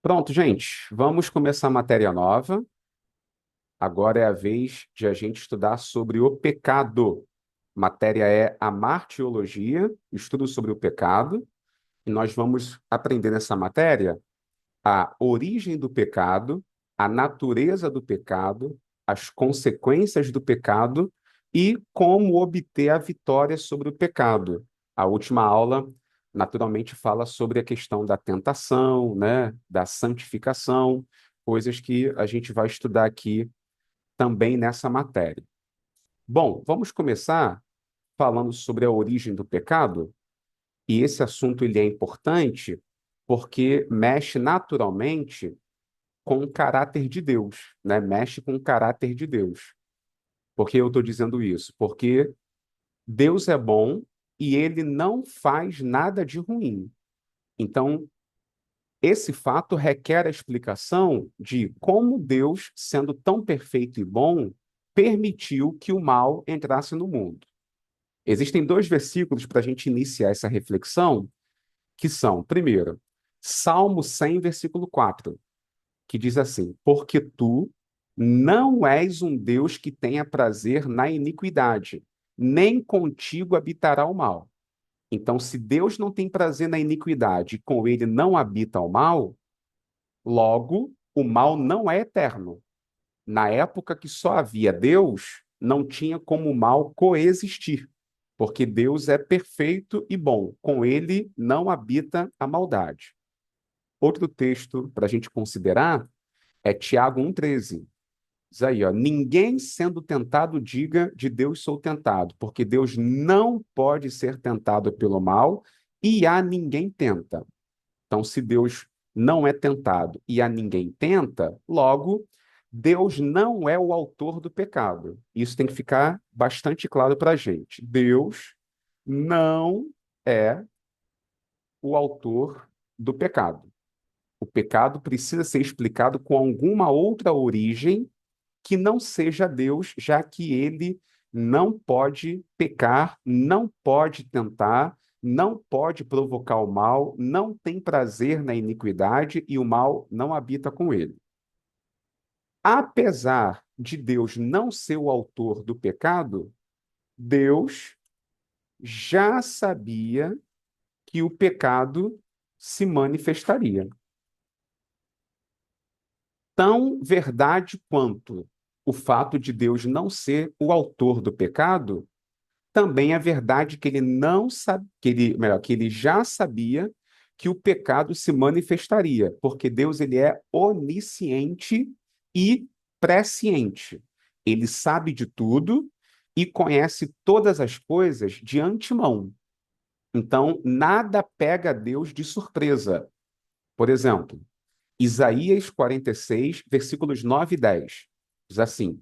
Pronto, gente, vamos começar a matéria nova. Agora é a vez de a gente estudar sobre o pecado. Matéria é a martiologia, estudo sobre o pecado, e nós vamos aprender nessa matéria a origem do pecado, a natureza do pecado, as consequências do pecado e como obter a vitória sobre o pecado. A última aula, naturalmente, fala sobre a questão da tentação, né, da santificação, coisas que a gente vai estudar aqui também nessa matéria. Bom, vamos começar falando sobre a origem do pecado, e esse assunto ele é importante porque mexe naturalmente com o caráter de Deus, né? Mexe com o caráter de Deus. Por que eu estou dizendo isso? Porque Deus é bom e ele não faz nada de ruim. Então, esse fato requer a explicação de como Deus, sendo tão perfeito e bom, permitiu que o mal entrasse no mundo. Existem dois versículos para a gente iniciar essa reflexão, que são, primeiro, Salmo 100, versículo 4, que diz assim: Porque tu não és um Deus que tenha prazer na iniquidade, nem contigo habitará o mal. Então, se Deus não tem prazer na iniquidade e com ele não habita o mal, logo, o mal não é eterno. Na época que só havia Deus, não tinha como o mal coexistir, porque Deus é perfeito e bom, com ele não habita a maldade. Outro texto para a gente considerar é Tiago 1,13. Diz aí, ó, ninguém sendo tentado diga de Deus sou tentado, porque Deus não pode ser tentado pelo mal e a ninguém tenta. Então, se Deus não é tentado e a ninguém tenta, logo, Deus não é o autor do pecado. Isso tem que ficar bastante claro para a gente. Deus não é o autor do pecado. O pecado precisa ser explicado com alguma outra origem que não seja Deus, já que ele não pode pecar, não pode tentar, não pode provocar o mal, não tem prazer na iniquidade e o mal não habita com ele. Apesar de Deus não ser o autor do pecado, Deus já sabia que o pecado se manifestaria. Tão verdade quanto o fato de Deus não ser o autor do pecado, também é verdade que ele não sabe, que ele, melhor, que ele já sabia que o pecado se manifestaria, porque Deus ele é onisciente e presciente. Ele sabe de tudo e conhece todas as coisas de antemão. Então, nada pega Deus de surpresa. Por exemplo, Isaías 46, versículos 9 e 10. Diz assim: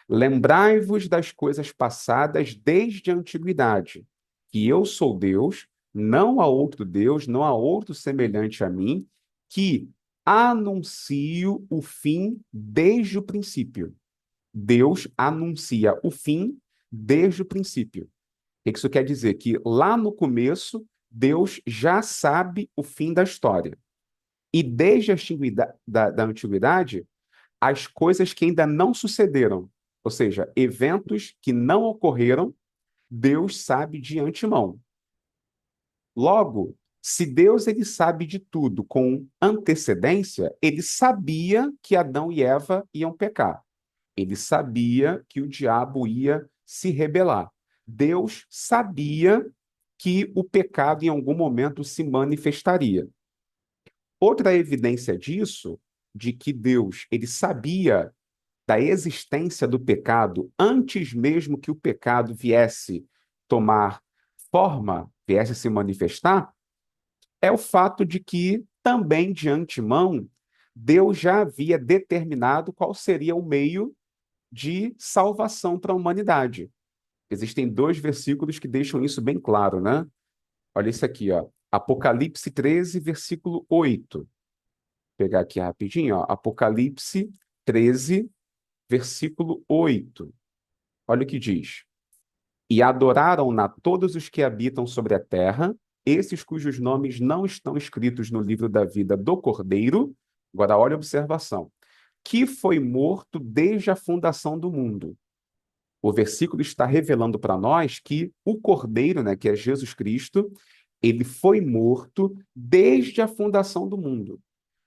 Lembrai-vos das coisas passadas desde a antiguidade, que eu sou Deus, não há outro Deus, não há outro semelhante a mim, que anuncio o fim desde o princípio. Deus anuncia o fim desde o princípio. O que isso quer dizer? Que lá no começo, Deus já sabe o fim da história. E desde a da antiguidade, as coisas que ainda não sucederam, ou seja, eventos que não ocorreram, Deus sabe de antemão. Logo, se Deus ele sabe de tudo com antecedência, ele sabia que Adão e Eva iam pecar. Ele sabia que o diabo ia se rebelar. Deus sabia que o pecado em algum momento se manifestaria. Outra evidência disso, de que Deus ele sabia da existência do pecado antes mesmo que o pecado viesse tomar forma, viesse se manifestar, é o fato de que também de antemão Deus já havia determinado qual seria o meio de salvação para a humanidade. Existem dois versículos que deixam isso bem claro, né? Olha isso aqui, ó. Apocalipse 13, versículo 8. Vou pegar aqui rapidinho, ó. Apocalipse 13, versículo 8. Olha o que diz. E adoraram-na todos os que habitam sobre a terra, esses cujos nomes não estão escritos no livro da vida do Cordeiro, Agora, olha a observação. Que foi morto desde a fundação do mundo. O versículo está revelando para nós que o Cordeiro, né, que é Jesus Cristo, ele foi morto desde a fundação do mundo.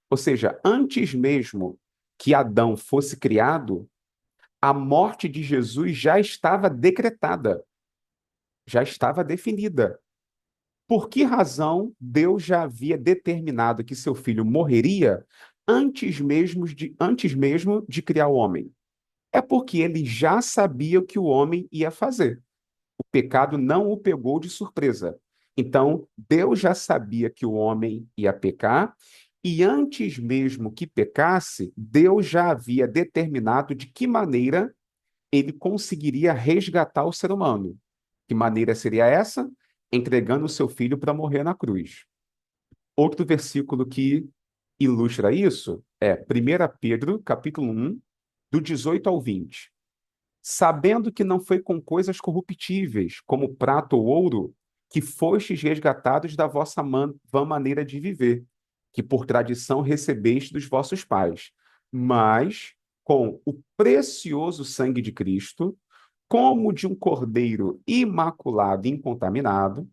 Ou seja, antes mesmo que Adão fosse criado, a morte de Jesus já estava decretada, já estava definida. Por que razão Deus já havia determinado que seu filho morreria antes mesmo de criar o homem? É porque ele já sabia o que o homem ia fazer. O pecado não o pegou de surpresa. Então, Deus já sabia que o homem ia pecar, e antes mesmo que pecasse, Deus já havia determinado de que maneira ele conseguiria resgatar o ser humano. Que maneira seria essa? Entregando o seu filho para morrer na cruz. Outro versículo que ilustra isso é 1 Pedro, capítulo 1, do 18 ao 20. Sabendo que não foi com coisas corruptíveis, como prata ou ouro, que fostes resgatados da vossa vã maneira de viver, que por tradição recebeste dos vossos pais, mas com o precioso sangue de Cristo, como de um cordeiro imaculado e incontaminado,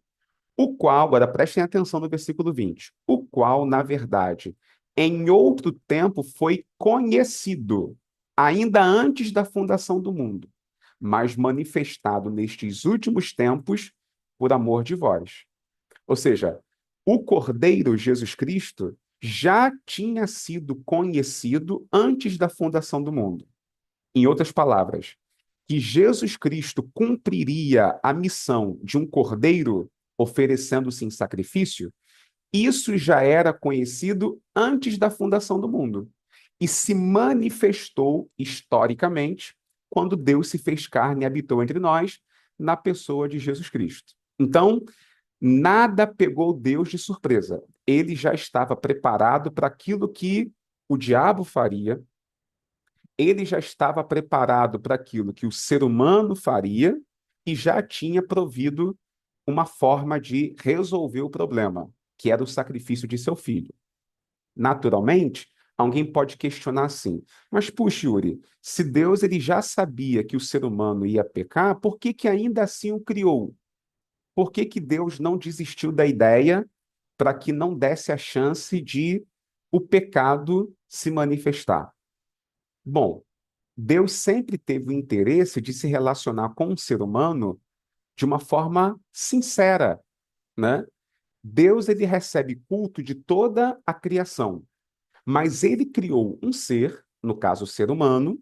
o qual, agora prestem atenção no versículo 20, o qual, na verdade, em outro tempo foi conhecido, ainda antes da fundação do mundo, mas manifestado nestes últimos tempos por amor de vós. Ou seja, o Cordeiro Jesus Cristo já tinha sido conhecido antes da fundação do mundo. Em outras palavras, que Jesus Cristo cumpriria a missão de um cordeiro oferecendo-se em sacrifício, isso já era conhecido antes da fundação do mundo e se manifestou historicamente quando Deus se fez carne e habitou entre nós na pessoa de Jesus Cristo. Então, nada pegou Deus de surpresa. Ele já estava preparado para aquilo que o diabo faria, ele já estava preparado para aquilo que o ser humano faria e já tinha provido uma forma de resolver o problema, que era o sacrifício de seu filho. Naturalmente, alguém pode questionar assim: mas puxa, Yuri, se Deus ele já sabia que o ser humano ia pecar, por que que ainda assim o criou? Por que que Deus não desistiu da ideia para que não desse a chance de o pecado se manifestar? Bom, Deus sempre teve o interesse de se relacionar com o ser humano de uma forma sincera, né? Deus ele recebe culto de toda a criação, mas ele criou um ser, no caso o ser humano,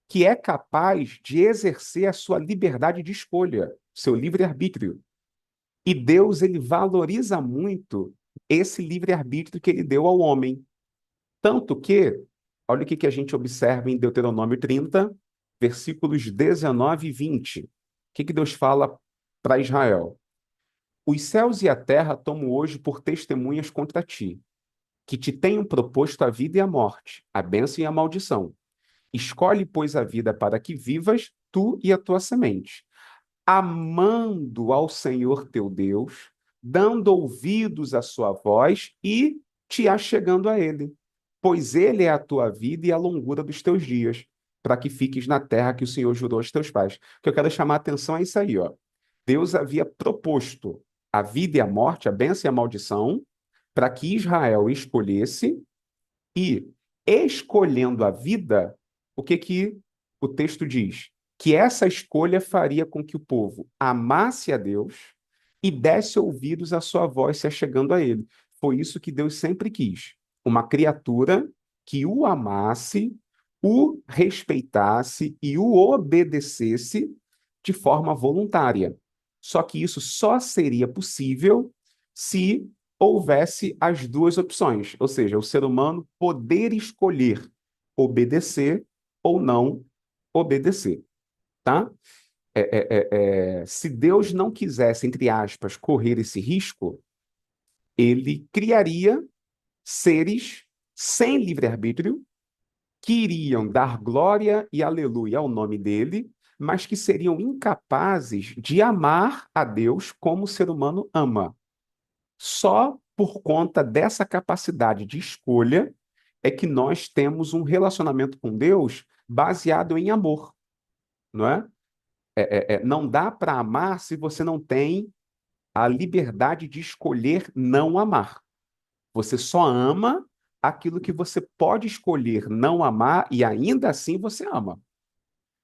que é capaz de exercer a sua liberdade de escolha, seu livre-arbítrio. E Deus ele valoriza muito esse livre-arbítrio que ele deu ao homem. Tanto que, olha o que que a gente observa em Deuteronômio 30, versículos 19 e 20. O que que Deus fala para Israel? Os céus e a terra tomo hoje por testemunhas contra ti, que te tenho proposto a vida e a morte, a bênção e a maldição. Escolhe, pois, a vida para que vivas, tu e a tua semente, amando ao Senhor teu Deus, dando ouvidos à sua voz e te achegando a ele, pois ele é a tua vida e a longura dos teus dias, para que fiques na terra que o Senhor jurou aos teus pais. O que eu quero chamar a atenção é isso aí, ó. Deus havia proposto a vida e a morte, a bênção e a maldição, para que Israel escolhesse e, escolhendo a vida, o que que o texto diz? Que essa escolha faria com que o povo amasse a Deus e desse ouvidos à sua voz se achegando a ele. Foi isso que Deus sempre quis. Uma criatura que o amasse, o respeitasse e o obedecesse de forma voluntária. Só que isso só seria possível se houvesse as duas opções, ou seja, o ser humano poder escolher obedecer ou não obedecer, tá? Se Deus não quisesse, entre aspas, correr esse risco, ele criaria seres sem livre-arbítrio que iriam dar glória e aleluia ao nome dele, mas que seriam incapazes de amar a Deus como o ser humano ama. Só por conta dessa capacidade de escolha é que nós temos um relacionamento com Deus baseado em amor, não é? Não dá para amar se você não tem a liberdade de escolher não amar. Você só ama aquilo que você pode escolher não amar e ainda assim você ama.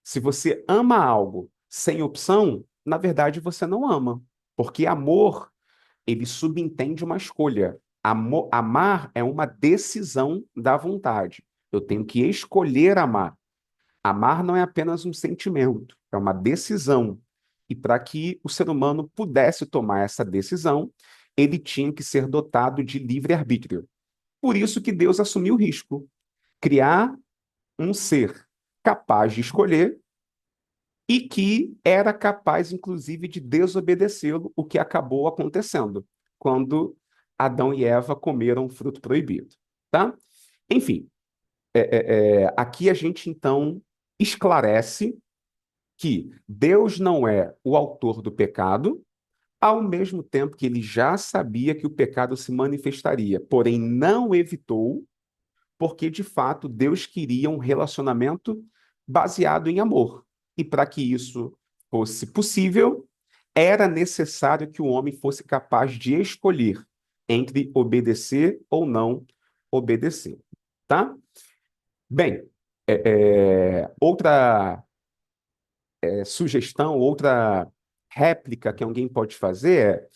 Se você ama algo sem opção, na verdade você não ama, porque amor, ele subentende uma escolha. Amar é uma decisão da vontade. Eu tenho que escolher amar. Amar não é apenas um sentimento, é uma decisão. E para que o ser humano pudesse tomar essa decisão, ele tinha que ser dotado de livre-arbítrio. Por isso que Deus assumiu o risco, criar um ser capaz de escolher e que era capaz, inclusive, de desobedecê-lo, o que acabou acontecendo quando Adão e Eva comeram o fruto proibido, tá? Enfim, aqui a gente então esclarece que Deus não é o autor do pecado, ao mesmo tempo que ele já sabia que o pecado se manifestaria, porém não evitou, porque de fato Deus queria um relacionamento baseado em amor. E para que isso fosse possível, era necessário que o homem fosse capaz de escolher entre obedecer ou não obedecer, tá? Bem, outra sugestão, outra réplica que alguém pode fazer é,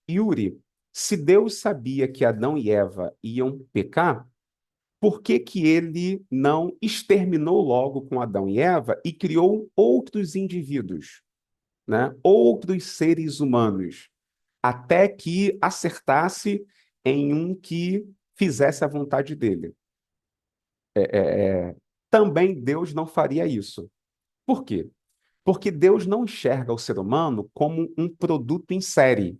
Yuri, se Deus sabia que Adão e Eva iam pecar, por que que ele não exterminou logo com Adão e Eva e criou outros indivíduos, né? Outros seres humanos, até que acertasse em um que fizesse a vontade dele? Também Deus não faria isso. Por quê? Porque Deus não enxerga o ser humano como um produto em série.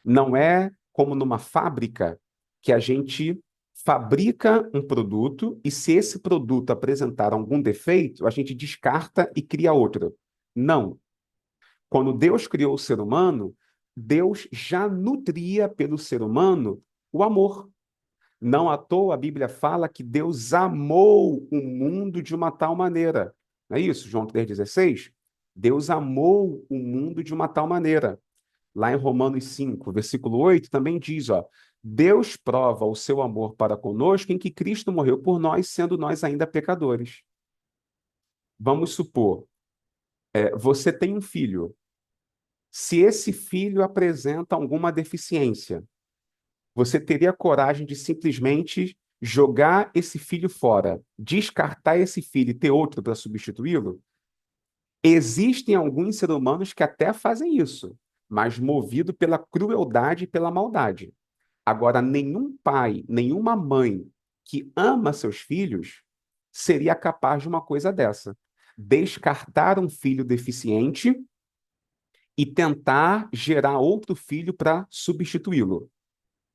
Não é como numa fábrica que a gente fabrica um produto e se esse produto apresentar algum defeito, a gente descarta e cria outro. Não. Quando Deus criou o ser humano, Deus já nutria pelo ser humano o amor. Não à toa a Bíblia fala que Deus amou o mundo de uma tal maneira. Não é isso? João 3,16? Deus amou o mundo de uma tal maneira. Lá em Romanos 5, versículo 8, também diz, ó, Deus prova o seu amor para conosco em que Cristo morreu por nós, sendo nós ainda pecadores. Vamos supor, você tem um filho. Se esse filho apresenta alguma deficiência, você teria coragem de simplesmente jogar esse filho fora, descartar esse filho e ter outro para substituí-lo? Existem alguns seres humanos que até fazem isso, mas movido pela crueldade e pela maldade. Agora, nenhum pai, nenhuma mãe que ama seus filhos seria capaz de uma coisa dessa. Descartar um filho deficiente e tentar gerar outro filho para substituí-lo.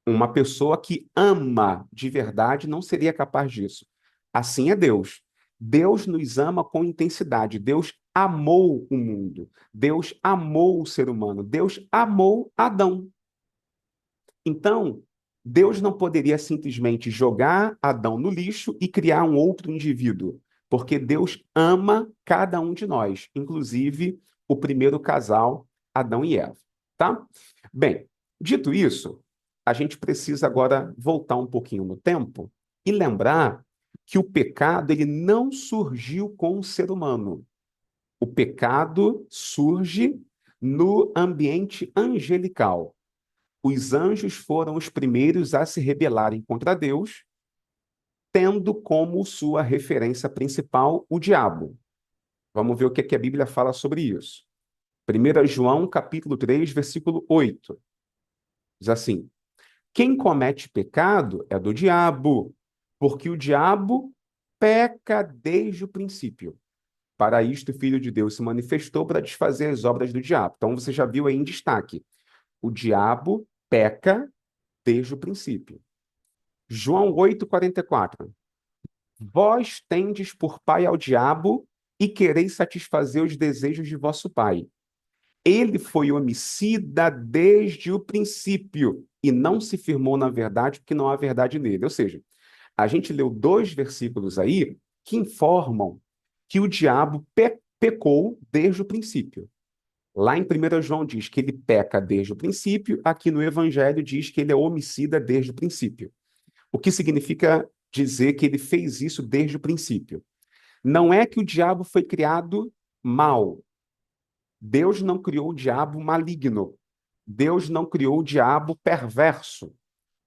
Uma pessoa que ama de verdade não seria capaz disso. Assim é Deus. Deus nos ama com intensidade. Deus amou o mundo. Deus amou o ser humano. Deus amou Adão. Então, Deus não poderia simplesmente jogar Adão no lixo e criar um outro indivíduo, porque Deus ama cada um de nós, inclusive o primeiro casal, Adão e Eva, tá? Bem, dito isso, a gente precisa agora voltar um pouquinho no tempo e lembrar que o pecado ele não surgiu com o ser humano. O pecado surge no ambiente angelical. Os anjos foram os primeiros a se rebelarem contra Deus, tendo como sua referência principal o diabo. Vamos ver o que é que a Bíblia fala sobre isso. 1 João, capítulo 3, versículo 8. Diz assim: quem comete pecado é do diabo, porque o diabo peca desde o princípio. Para isto, o Filho de Deus se manifestou para desfazer as obras do diabo. Então, você já viu aí em destaque. O diabo peca desde o princípio. João 8,44. Vós tendes por pai ao diabo e quereis satisfazer os desejos de vosso pai. Ele foi homicida desde o princípio e não se firmou na verdade porque não há verdade nele. Ou seja, A gente leu dois versículos aí que informam que o diabo pecou desde o princípio. Lá em 1 João diz que ele peca desde o princípio, aqui no Evangelho diz que ele é homicida desde o princípio. O que significa dizer que ele fez isso desde o princípio? Não é que o diabo foi criado mal. Deus não criou o diabo maligno. Deus não criou o diabo perverso.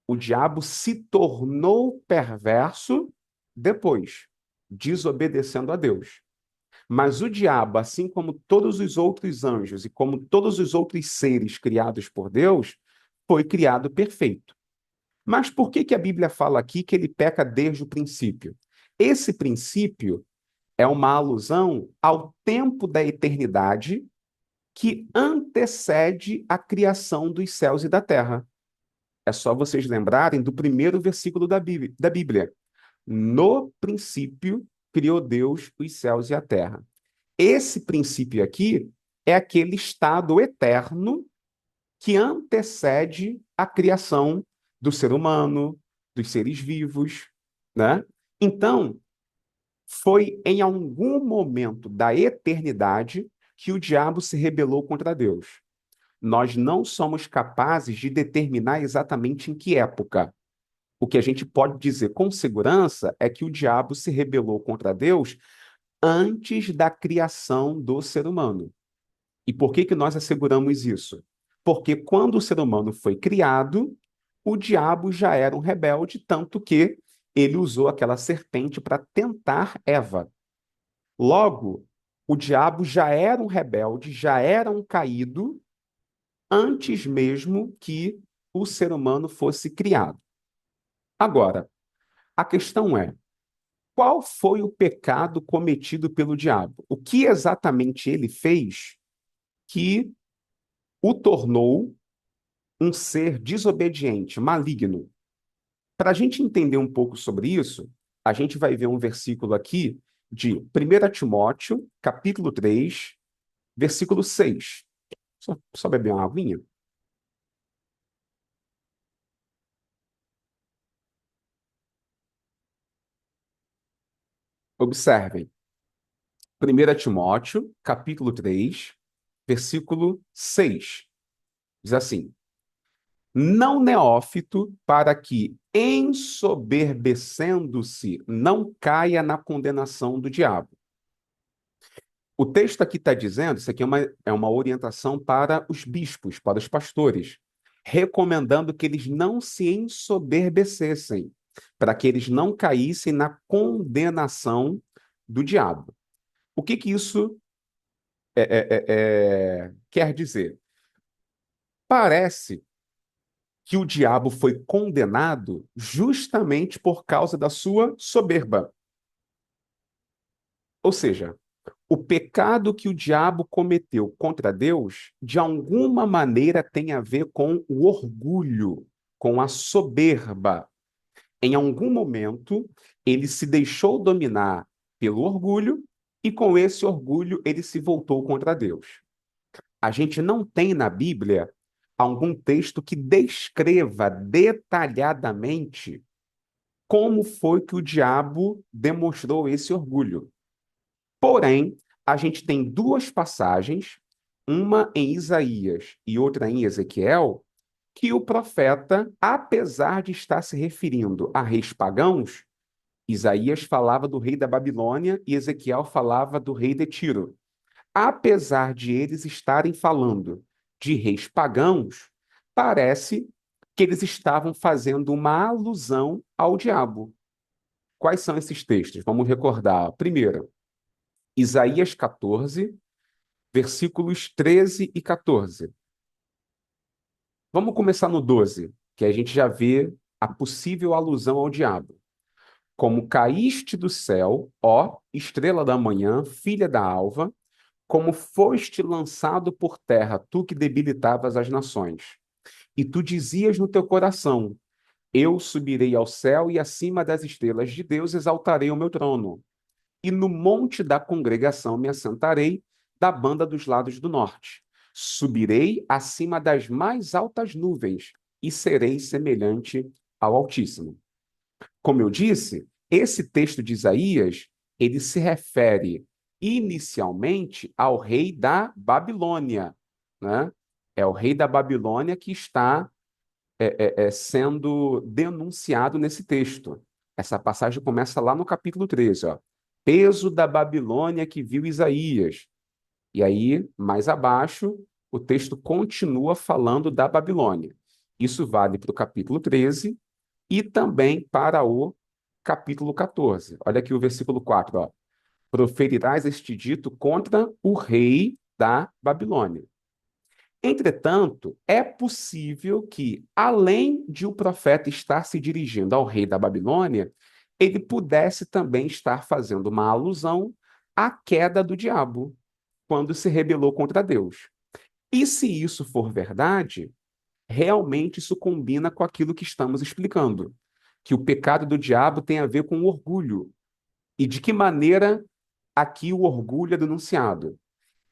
O diabo se tornou perverso depois, desobedecendo a Deus. Mas o diabo, assim como todos os outros anjos e como todos os outros seres criados por Deus, foi criado perfeito. Mas por que que a Bíblia fala aqui que ele peca desde o princípio? Esse princípio é uma alusão ao tempo da eternidade que antecede a criação dos céus e da terra. É só vocês lembrarem do primeiro versículo da Bíblia. No princípio, criou Deus os céus e a terra. Esse princípio aqui é aquele estado eterno que antecede a criação do ser humano, dos seres vivos, né? Então, foi em algum momento da eternidade que o diabo se rebelou contra Deus. Nós não somos capazes de determinar exatamente em que época. O que a gente pode dizer com segurança é que o diabo se rebelou contra Deus antes da criação do ser humano. E por que que nós asseguramos isso? Porque quando o ser humano foi criado, o diabo já era um rebelde, tanto que ele usou aquela serpente para tentar Eva. Logo, o diabo já era um rebelde, já era um caído, antes mesmo que o ser humano fosse criado. Agora, a questão é: qual foi o pecado cometido pelo diabo? O que exatamente ele fez que o tornou um ser desobediente, maligno? Para a gente entender um pouco sobre isso, a gente vai ver um versículo aqui de 1 Timóteo, capítulo 3, versículo 6. Só beber uma aguinha? Observem. 1 Timóteo, capítulo 3, versículo 6. Diz assim: não neófito, para que, ensoberbecendo-se, não caia na condenação do diabo. O texto aqui está dizendo, isso aqui é uma orientação para os bispos, para os pastores, recomendando que eles não se ensoberbecessem, para que eles não caíssem na condenação do diabo. O que que isso quer dizer? Parece que o diabo foi condenado justamente por causa da sua soberba. Ou seja, o pecado que o diabo cometeu contra Deus, de alguma maneira tem a ver com o orgulho, com a soberba. Em algum momento, ele se deixou dominar pelo orgulho e com esse orgulho ele se voltou contra Deus. A gente não tem na Bíblia algum texto que descreva detalhadamente como foi que o diabo demonstrou esse orgulho. Porém, a gente tem duas passagens, uma em Isaías e outra em Ezequiel, que o profeta, apesar de estar se referindo a reis pagãos, Isaías falava do rei da Babilônia e Ezequiel falava do rei de Tiro. Apesar de eles estarem falando de reis pagãos, parece que eles estavam fazendo uma alusão ao diabo. Quais são esses textos? Vamos recordar. Primeiro, Isaías 14, versículos 13 e 14. Vamos começar no 12, que a gente já vê a possível alusão ao diabo. Como caíste do céu, ó estrela da manhã, filha da alva, como foste lançado por terra, tu que debilitavas as nações. E tu dizias no teu coração: eu subirei ao céu e acima das estrelas de Deus exaltarei o meu trono. E no monte da congregação me assentarei da banda dos lados do norte. Subirei acima das mais altas nuvens e serei semelhante ao Altíssimo. Como eu disse, esse texto de Isaías, ele se refere inicialmente ao rei da Babilônia, né? É o rei da Babilônia que está sendo denunciado nesse texto. Essa passagem começa lá no capítulo 13, ó. Peso da Babilônia que viu Isaías. E aí, mais abaixo, o texto continua falando da Babilônia. Isso vale para o capítulo 13 e também para o capítulo 14. Olha aqui o versículo 4, ó. Proferirás este dito contra o rei da Babilônia. Entretanto, é possível que, além de o profeta estar se dirigindo ao rei da Babilônia, ele pudesse também estar fazendo uma alusão à queda do diabo, quando se rebelou contra Deus. E se isso for verdade, realmente isso combina com aquilo que estamos explicando, que o pecado do diabo tem a ver com o orgulho. E de que maneira aqui o orgulho é denunciado?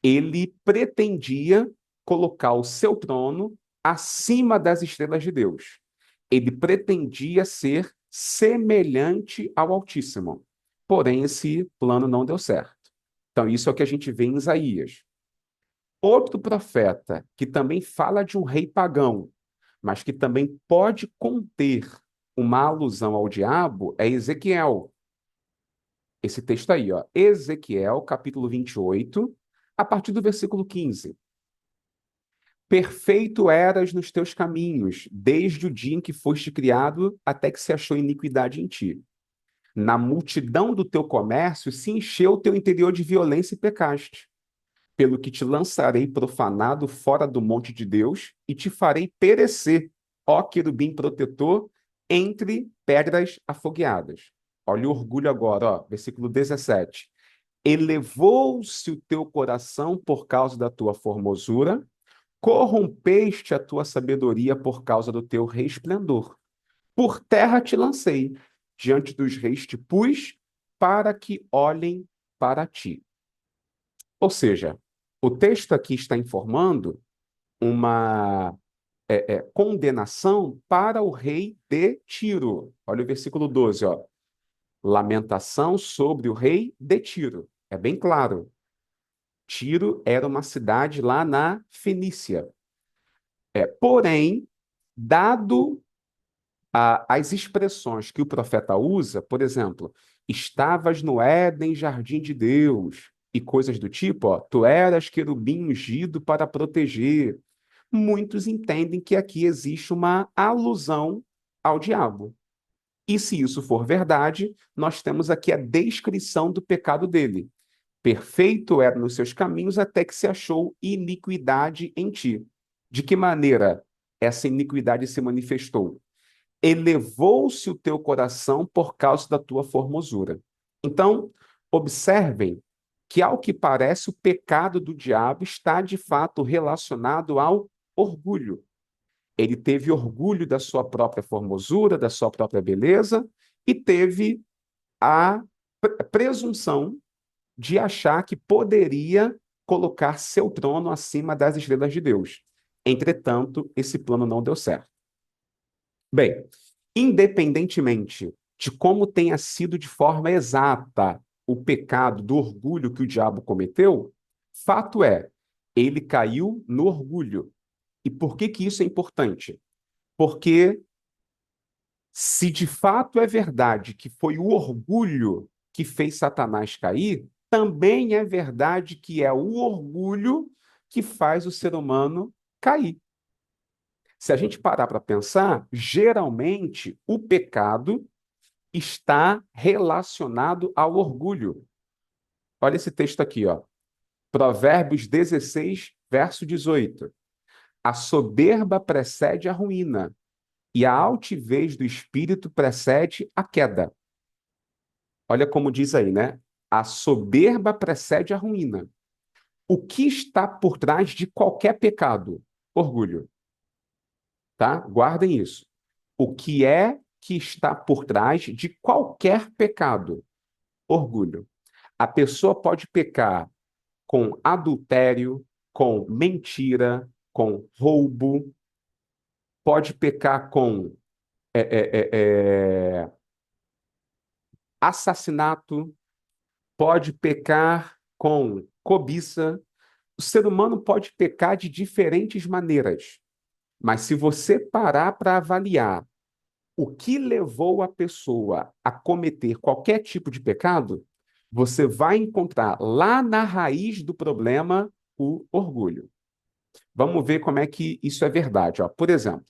Ele pretendia colocar o seu trono acima das estrelas de Deus. Ele pretendia ser semelhante ao Altíssimo. Porém, esse plano não deu certo. Então, isso é o que a gente vê em Isaías. Outro profeta que também fala de um rei pagão, mas que também pode conter uma alusão ao diabo, é Ezequiel. Esse texto aí, ó, Ezequiel, capítulo 28, a partir do versículo 15. Perfeito eras nos teus caminhos, desde o dia em que foste criado até que se achou iniquidade em ti. Na multidão do teu comércio se encheu o teu interior de violência e pecaste. Pelo que te lançarei profanado fora do monte de Deus e te farei perecer, ó querubim protetor, entre pedras afogueadas. Olha o orgulho agora, ó, versículo 17. Elevou-se o teu coração por causa da tua formosura, corrompeste a tua sabedoria por causa do teu resplendor. Por terra te lancei, diante dos reis te pus, para que olhem para ti. Ou seja, o texto aqui está informando uma condenação para o rei de Tiro. Olha o versículo 12, ó. Lamentação sobre o rei de Tiro. É bem claro. Tiro era uma cidade lá na Fenícia. Porém, dado as expressões que o profeta usa, por exemplo, estavas no Éden, jardim de Deus, e coisas do tipo, ó, tu eras querubim ungido para proteger. Muitos entendem que aqui existe uma alusão ao diabo. E se isso for verdade, nós temos aqui a descrição do pecado dele. Perfeito era nos seus caminhos até que se achou iniquidade em ti. De que maneira essa iniquidade se manifestou? Elevou-se o teu coração por causa da tua formosura. Então, observem que, ao que parece, o pecado do diabo está de fato relacionado ao orgulho. Ele teve orgulho da sua própria formosura, da sua própria beleza, e teve a presunção de achar que poderia colocar seu trono acima das estrelas de Deus. Entretanto, esse plano não deu certo. Bem, independentemente de como tenha sido de forma exata o pecado do orgulho que o diabo cometeu, fato é, ele caiu no orgulho. E por que que isso é importante? Porque se de fato é verdade que foi o orgulho que fez Satanás cair, também é verdade que é o orgulho que faz o ser humano cair. Se a gente parar para pensar, geralmente o pecado está relacionado ao orgulho. Olha esse texto aqui, ó. Provérbios 16, verso 18. A soberba precede a ruína, e a altivez do espírito precede a queda. Olha como diz aí, né? A soberba precede a ruína. O que está por trás de qualquer pecado? Orgulho, tá? Guardem isso. O que é que está por trás de qualquer pecado? Orgulho. A pessoa pode pecar com adultério, com mentira, com roubo, pode pecar com é, é, é, assassinato, pode pecar com cobiça. O ser humano pode pecar de diferentes maneiras, mas se você parar para avaliar o que levou a pessoa a cometer qualquer tipo de pecado, você vai encontrar lá na raiz do problema o orgulho. Vamos ver como é que isso é verdade. Ó. Por exemplo,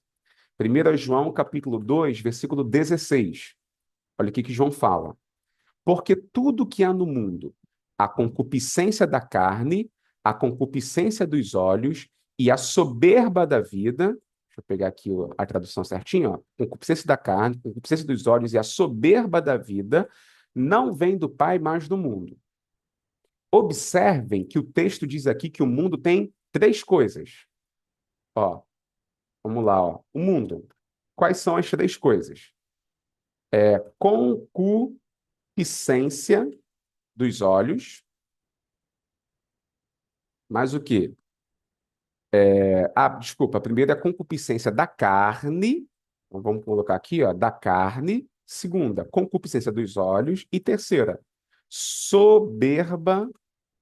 1 João capítulo 2, versículo 16. Olha o que João fala. Porque tudo que há no mundo, a concupiscência da carne, a concupiscência dos olhos e a soberba da vida, deixa eu pegar aqui a tradução certinha, ó, concupiscência da carne, concupiscência dos olhos e a soberba da vida, não vem do Pai, mas do mundo. Observem que o texto diz aqui que o mundo tem três coisas. Ó, vamos lá, ó. O mundo. Quais são as três coisas? Concupiscência dos olhos, mais o quê? Desculpa, a primeira é a concupiscência da carne. Então, vamos colocar aqui, ó, da carne. Segunda, concupiscência dos olhos. E terceira, soberba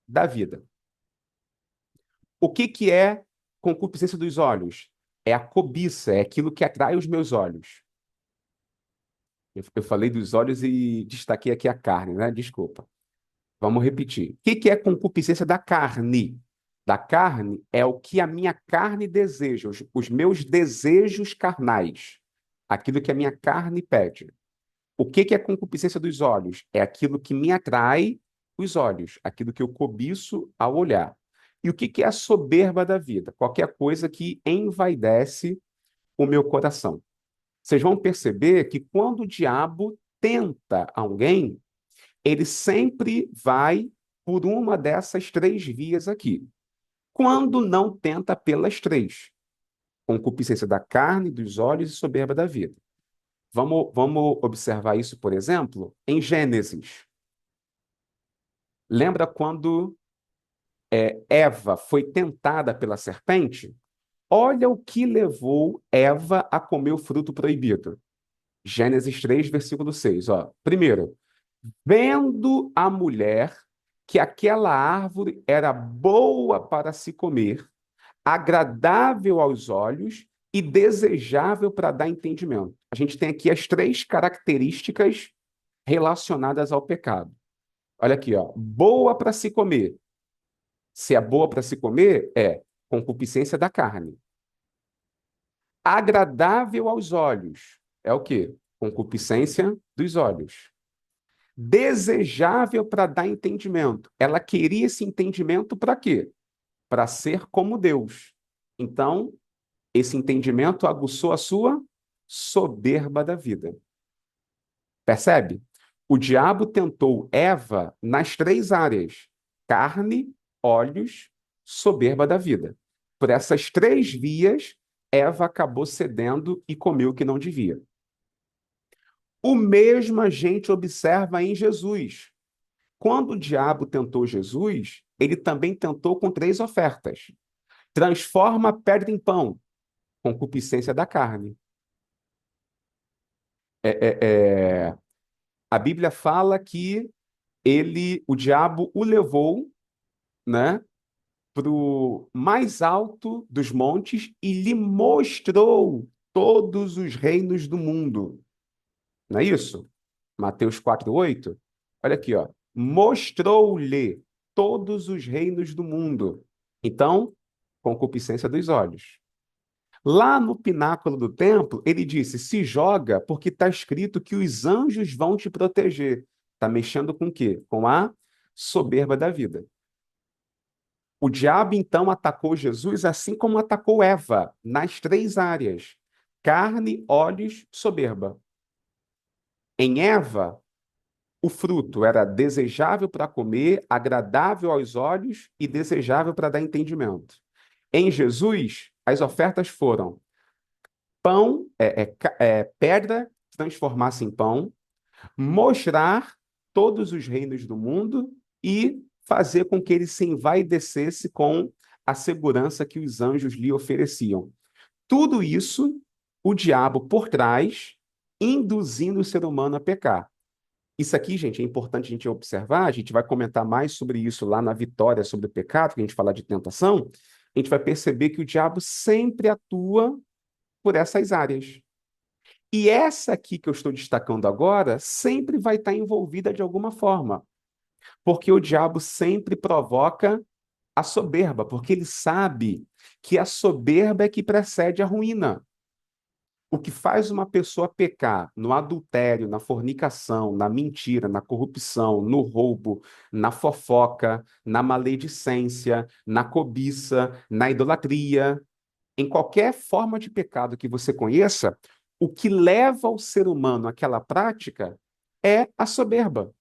da vida. O que que é concupiscência dos olhos? É a cobiça, é aquilo que atrai os meus olhos. Eu falei dos olhos e destaquei aqui a carne, né? Desculpa. Vamos repetir. O que que é concupiscência da carne? Da carne é o que a minha carne deseja, os meus desejos carnais, aquilo que a minha carne pede. O que que é concupiscência dos olhos? É aquilo que me atrai os olhos, aquilo que eu cobiço ao olhar. E o que que é a soberba da vida? Qualquer coisa que envaidece o meu coração. Vocês vão perceber que quando o diabo tenta alguém, ele sempre vai por uma dessas três vias aqui. Quando não tenta pelas três, concupiscência da carne, dos olhos e soberba da vida. Vamos observar isso, por exemplo, em Gênesis. Lembra quando Eva foi tentada pela serpente? Olha o que levou Eva a comer o fruto proibido. Gênesis 3, versículo 6. Ó. Primeiro, vendo a mulher que aquela árvore era boa para se comer, agradável aos olhos e desejável para dar entendimento. A gente tem aqui as três características relacionadas ao pecado. Olha aqui, ó, boa para se comer. Se é boa para se comer, é concupiscência da carne. Agradável aos olhos, é o quê? Concupiscência dos olhos. Desejável para dar entendimento. Ela queria esse entendimento para quê? Para ser como Deus. Então, esse entendimento aguçou a sua soberba da vida. Percebe? O diabo tentou Eva nas três áreas: carne, olhos, soberba da vida. Por essas três vias, Eva acabou cedendo e comeu o que não devia. O mesmo a gente observa em Jesus. Quando o diabo tentou Jesus, ele também tentou com três ofertas: transforma a pedra em pão, concupiscência da carne. É, a Bíblia fala que o diabo o levou, né, para o mais alto dos montes e lhe mostrou todos os reinos do mundo. Não é isso? Mateus 4:8. Olha aqui, ó. Mostrou-lhe todos os reinos do mundo. Então, concupiscência dos olhos. Lá no pináculo do templo, ele disse: se joga, porque está escrito que os anjos vão te proteger. Está mexendo com o quê? Com a soberba da vida. O diabo, então, atacou Jesus assim como atacou Eva, nas três áreas: carne, olhos, soberba. Em Eva, o fruto era desejável para comer, agradável aos olhos e desejável para dar entendimento. Em Jesus, as ofertas foram pão, pedra transformar-se em pão, mostrar todos os reinos do mundo e fazer com que ele se envaidecesse com a segurança que os anjos lhe ofereciam. Tudo isso, o diabo por trás, induzindo o ser humano a pecar. Isso aqui, gente, é importante a gente observar, a gente vai comentar mais sobre isso lá na Vitória sobre o Pecado, que a gente falar de tentação, a gente vai perceber que o diabo sempre atua por essas áreas. E essa aqui que eu estou destacando agora sempre vai estar envolvida de alguma forma, porque o diabo sempre provoca a soberba, porque ele sabe que a soberba é que precede a ruína. O que faz uma pessoa pecar no adultério, na fornicação, na mentira, na corrupção, no roubo, na fofoca, na maledicência, na cobiça, na idolatria, em qualquer forma de pecado que você conheça, o que leva o ser humano àquela prática é a soberba.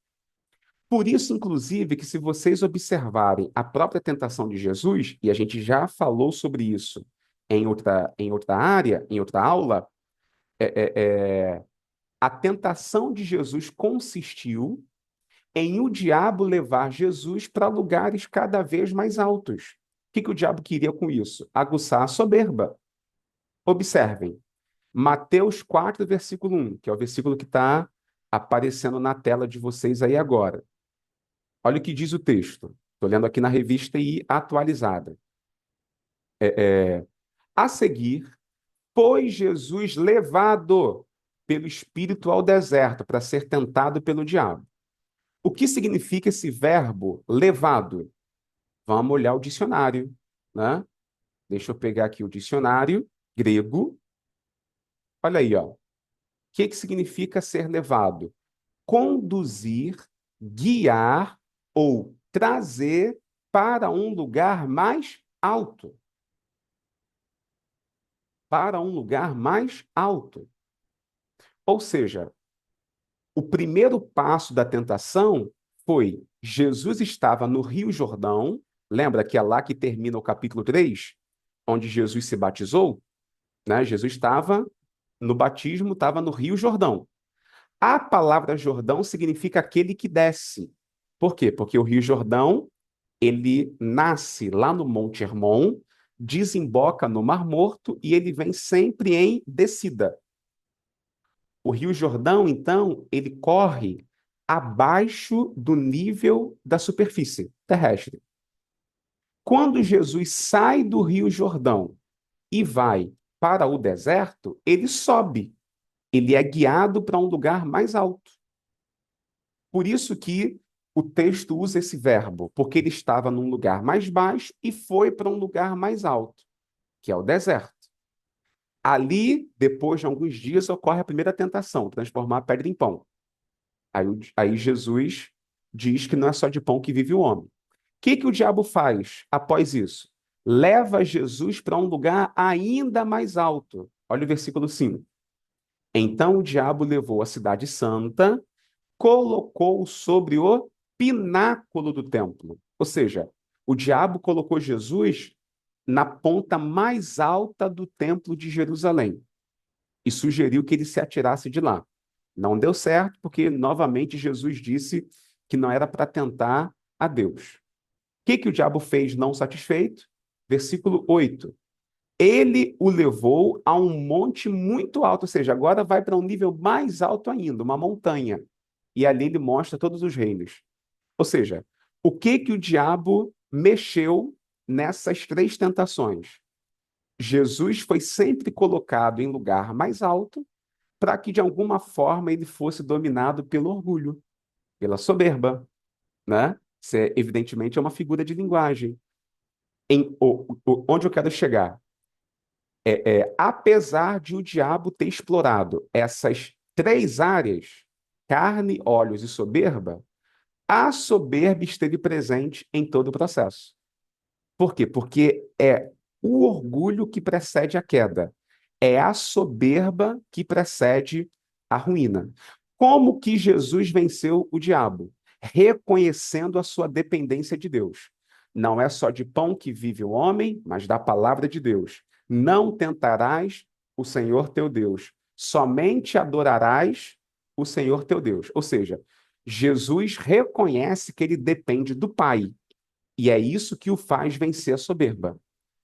Por isso, inclusive, que se vocês observarem a própria tentação de Jesus, e a gente já falou sobre isso em outra área, em outra aula, a tentação de Jesus consistiu em o diabo levar Jesus para lugares cada vez mais altos. O que que o diabo queria com isso? Aguçar a soberba. Observem, Mateus 4, versículo 1, que é o versículo que está aparecendo na tela de vocês aí agora. Olha o que diz o texto. Estou lendo aqui na revista e atualizada. A seguir, foi Jesus levado pelo Espírito ao deserto para ser tentado pelo diabo. O que significa esse verbo levado? Vamos olhar o dicionário, né? Deixa eu pegar aqui o dicionário grego. Olha aí, ó. O que significa ser levado? Conduzir, guiar ou trazer para um lugar mais alto. Para um lugar mais alto. Ou seja, o primeiro passo da tentação foi: Jesus estava no Rio Jordão, lembra que é lá que termina o capítulo 3, onde Jesus se batizou, né? Jesus estava no batismo, estava no Rio Jordão. A palavra Jordão significa aquele que desce. Por quê? Porque o Rio Jordão, ele nasce lá no Monte Hermon, desemboca no Mar Morto e ele vem sempre em descida. O Rio Jordão, então, ele corre abaixo do nível da superfície terrestre. Quando Jesus sai do Rio Jordão e vai para o deserto, ele sobe. Ele é guiado para um lugar mais alto. Por isso que o texto usa esse verbo, porque ele estava num lugar mais baixo e foi para um lugar mais alto, que é o deserto. Ali, depois de alguns dias, ocorre a primeira tentação, transformar a pedra em pão. Aí Jesus diz que não é só de pão que vive o homem. O que o diabo faz após isso? Leva Jesus para um lugar ainda mais alto. Olha o versículo 5. Então o diabo levou a cidade santa, colocou sobre o pináculo do templo. Ou seja, o diabo colocou Jesus na ponta mais alta do templo de Jerusalém e sugeriu que ele se atirasse de lá. Não deu certo, porque novamente Jesus disse que não era para tentar a Deus. O que o diabo fez não satisfeito? Versículo 8. Ele o levou a um monte muito alto, ou seja, agora vai para um nível mais alto ainda, uma montanha. E ali ele mostra todos os reinos. Ou seja, o que o diabo mexeu nessas três tentações? Jesus foi sempre colocado em lugar mais alto para que de alguma forma ele fosse dominado pelo orgulho, pela soberba, né? Isso é, evidentemente é uma figura de linguagem. Onde eu quero chegar? Apesar de o diabo ter explorado essas três áreas, carne, olhos e soberba, a soberba esteve presente em todo o processo. Por quê? Porque é o orgulho que precede a queda. É a soberba que precede a ruína. Como que Jesus venceu o diabo? Reconhecendo a sua dependência de Deus. Não é só de pão que vive o homem, mas da palavra de Deus. Não tentarás o Senhor teu Deus, somente adorarás o Senhor teu Deus. Ou seja, Jesus reconhece que ele depende do Pai. E é isso que o faz vencer a soberba.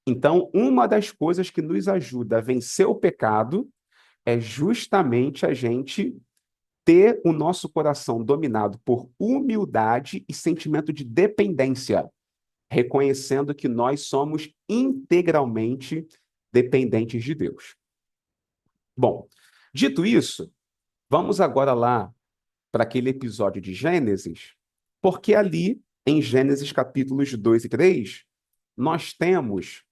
Então, uma das coisas que nos ajuda a vencer o pecado é justamente a gente ter o nosso coração dominado por humildade e sentimento de dependência, reconhecendo que nós somos integralmente dependentes de Deus. Bom, dito isso, vamos agora lá para aquele episódio de Gênesis, porque ali, em Gênesis capítulos 2 e 3, nós temos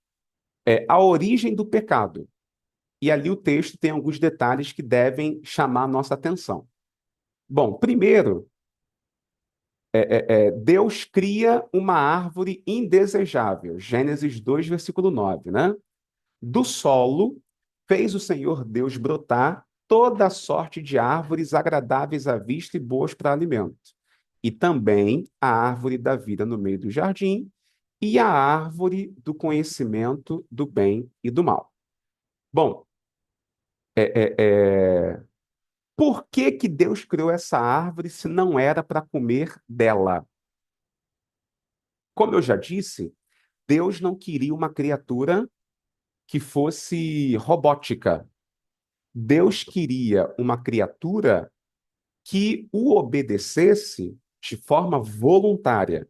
a origem do pecado. E ali o texto tem alguns detalhes que devem chamar a nossa atenção. Bom, primeiro, Deus cria uma árvore indesejável. Gênesis 2, versículo 9, né? Do solo fez o Senhor Deus brotar toda sorte de árvores agradáveis à vista e boas para alimento. E também a árvore da vida no meio do jardim e a árvore do conhecimento do bem e do mal. Bom, por que que Deus criou essa árvore se não era para comer dela? Como eu já disse, Deus não queria uma criatura que fosse robótica. Deus queria uma criatura que o obedecesse de forma voluntária.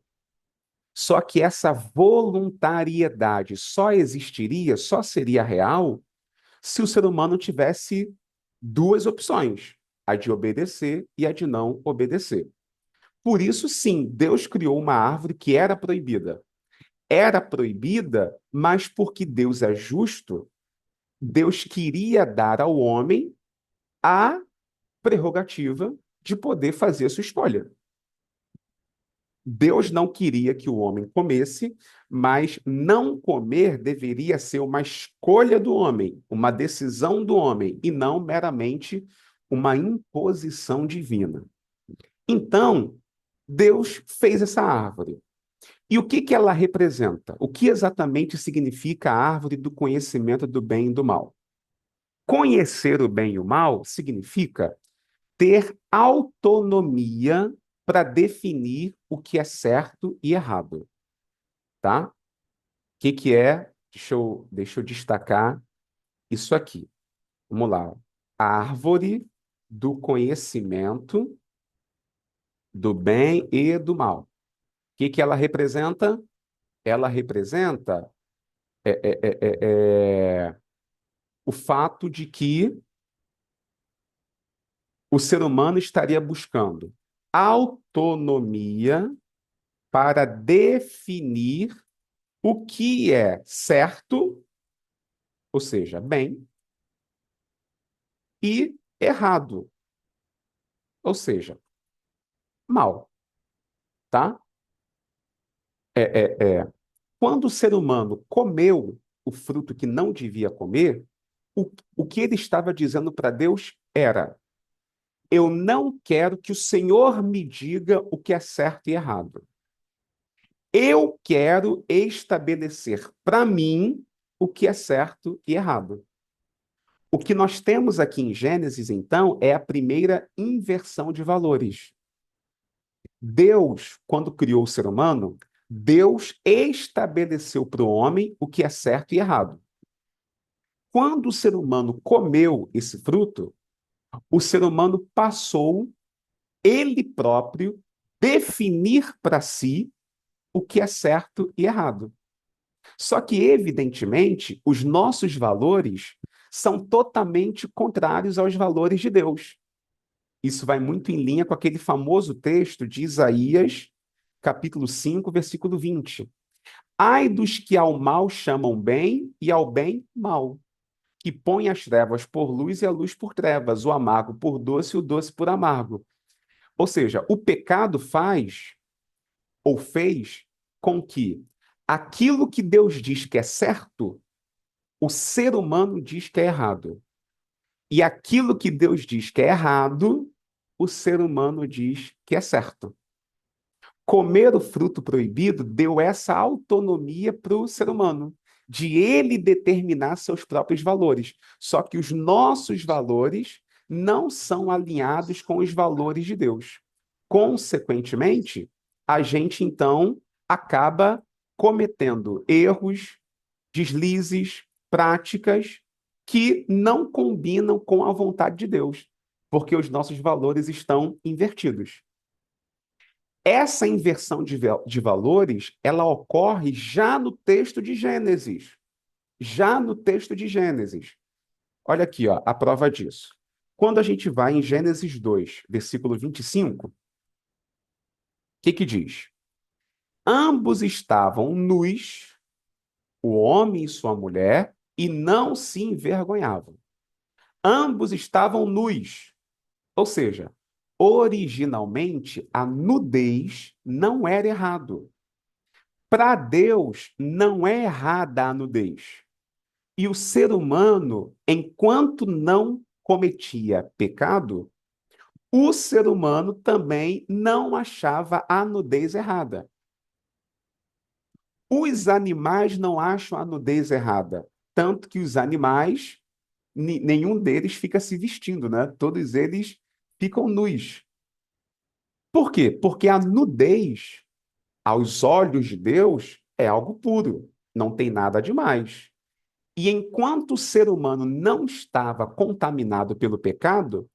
Só que essa voluntariedade só existiria, só seria real, se o ser humano tivesse duas opções, a de obedecer e a de não obedecer. Por isso, sim, Deus criou uma árvore que era proibida. Era proibida, mas porque Deus é justo, Deus queria dar ao homem a prerrogativa de poder fazer a sua escolha. Deus não queria que o homem comesse, mas não comer deveria ser uma escolha do homem, uma decisão do homem, e não meramente uma imposição divina. Então, Deus fez essa árvore. E o que que ela representa? O que exatamente significa a árvore do conhecimento do bem e do mal? Conhecer o bem e o mal significa ter autonomia para definir o que é certo e errado, tá? O que que é? Deixa eu destacar isso aqui. Vamos lá. A árvore do conhecimento do bem e do mal. O que que ela representa? Ela representa o fato de que o ser humano estaria buscando autonomia para definir o que é certo, ou seja, bem, e errado, ou seja, mal, tá? Quando o ser humano comeu o fruto que não devia comer, o que ele estava dizendo para Deus era: eu não quero que o Senhor me diga o que é certo e errado. Eu quero estabelecer para mim o que é certo e errado. O que nós temos aqui em Gênesis, então, é a primeira inversão de valores. Deus, quando criou o ser humano, Deus estabeleceu para o homem o que é certo e errado. Quando o ser humano comeu esse fruto, o ser humano passou, ele próprio, definir para si o que é certo e errado. Só que, evidentemente, os nossos valores são totalmente contrários aos valores de Deus. Isso vai muito em linha com aquele famoso texto de Isaías, capítulo 5, versículo 20. Ai dos que ao mal chamam bem e ao bem mal, que põem as trevas por luz e a luz por trevas, o amargo por doce e o doce por amargo. Ou seja, o pecado faz ou fez com que aquilo que Deus diz que é certo, o ser humano diz que é errado. E aquilo que Deus diz que é errado, o ser humano diz que é certo. Comer o fruto proibido deu essa autonomia para o ser humano, de ele determinar seus próprios valores. Só que os nossos valores não são alinhados com os valores de Deus. Consequentemente, a gente então acaba cometendo erros, deslizes, práticas que não combinam com a vontade de Deus. Porque os nossos valores estão invertidos. Essa inversão de valores, ela ocorre já no texto de Gênesis. Já no texto de Gênesis. Olha aqui, ó, a prova disso. Quando a gente vai em Gênesis 2, versículo 25, o que que diz? Ambos estavam nus, o homem e sua mulher, e não se envergonhavam. Ambos estavam nus. Ou seja, originalmente a nudez não era errado. Para Deus não é errada a nudez. E o ser humano, enquanto não cometia pecado, o ser humano também não achava a nudez errada. Os animais não acham a nudez errada, tanto que os animais, nenhum deles fica se vestindo, né? Todos eles ficam nus. Por quê? Porque a nudez, aos olhos de Deus, é algo puro, não tem nada demais. E enquanto o ser humano não estava contaminado pelo pecado,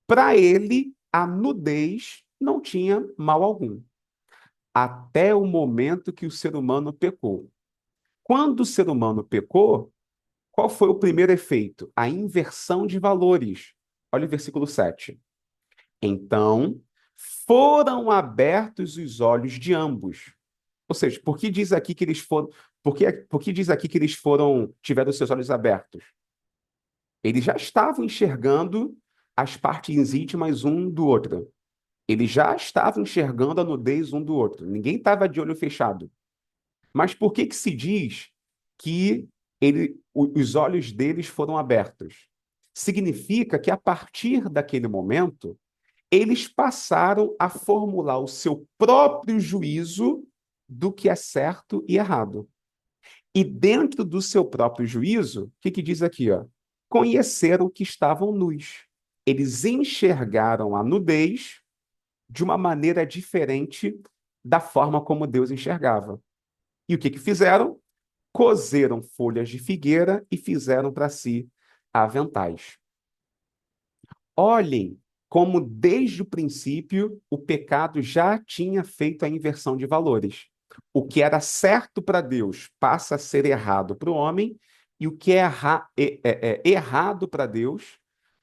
para ele a nudez não tinha mal algum, até o momento que o ser humano pecou. Quando o ser humano pecou, qual foi o primeiro efeito? A inversão de valores. Olha o versículo 7. Então, foram abertos os olhos de ambos. Ou seja, por que diz aqui que eles foram, por que diz aqui que eles foram, tiveram seus olhos abertos? Eles já estavam enxergando as partes íntimas um do outro. Eles já estavam enxergando a nudez um do outro. Ninguém estava de olho fechado. Mas por que que se diz que os olhos deles foram abertos? Significa que a partir daquele momento, eles passaram a formular o seu próprio juízo do que é certo e errado. E dentro do seu próprio juízo, o que que diz aqui, ó? Conheceram que estavam nus. Eles enxergaram a nudez de uma maneira diferente da forma como Deus enxergava. E o que que fizeram? Cozeram folhas de figueira e fizeram para si aventais. Olhem como, desde o princípio, o pecado já tinha feito a inversão de valores. O que era certo para Deus passa a ser errado para o homem, e o que é errado para Deus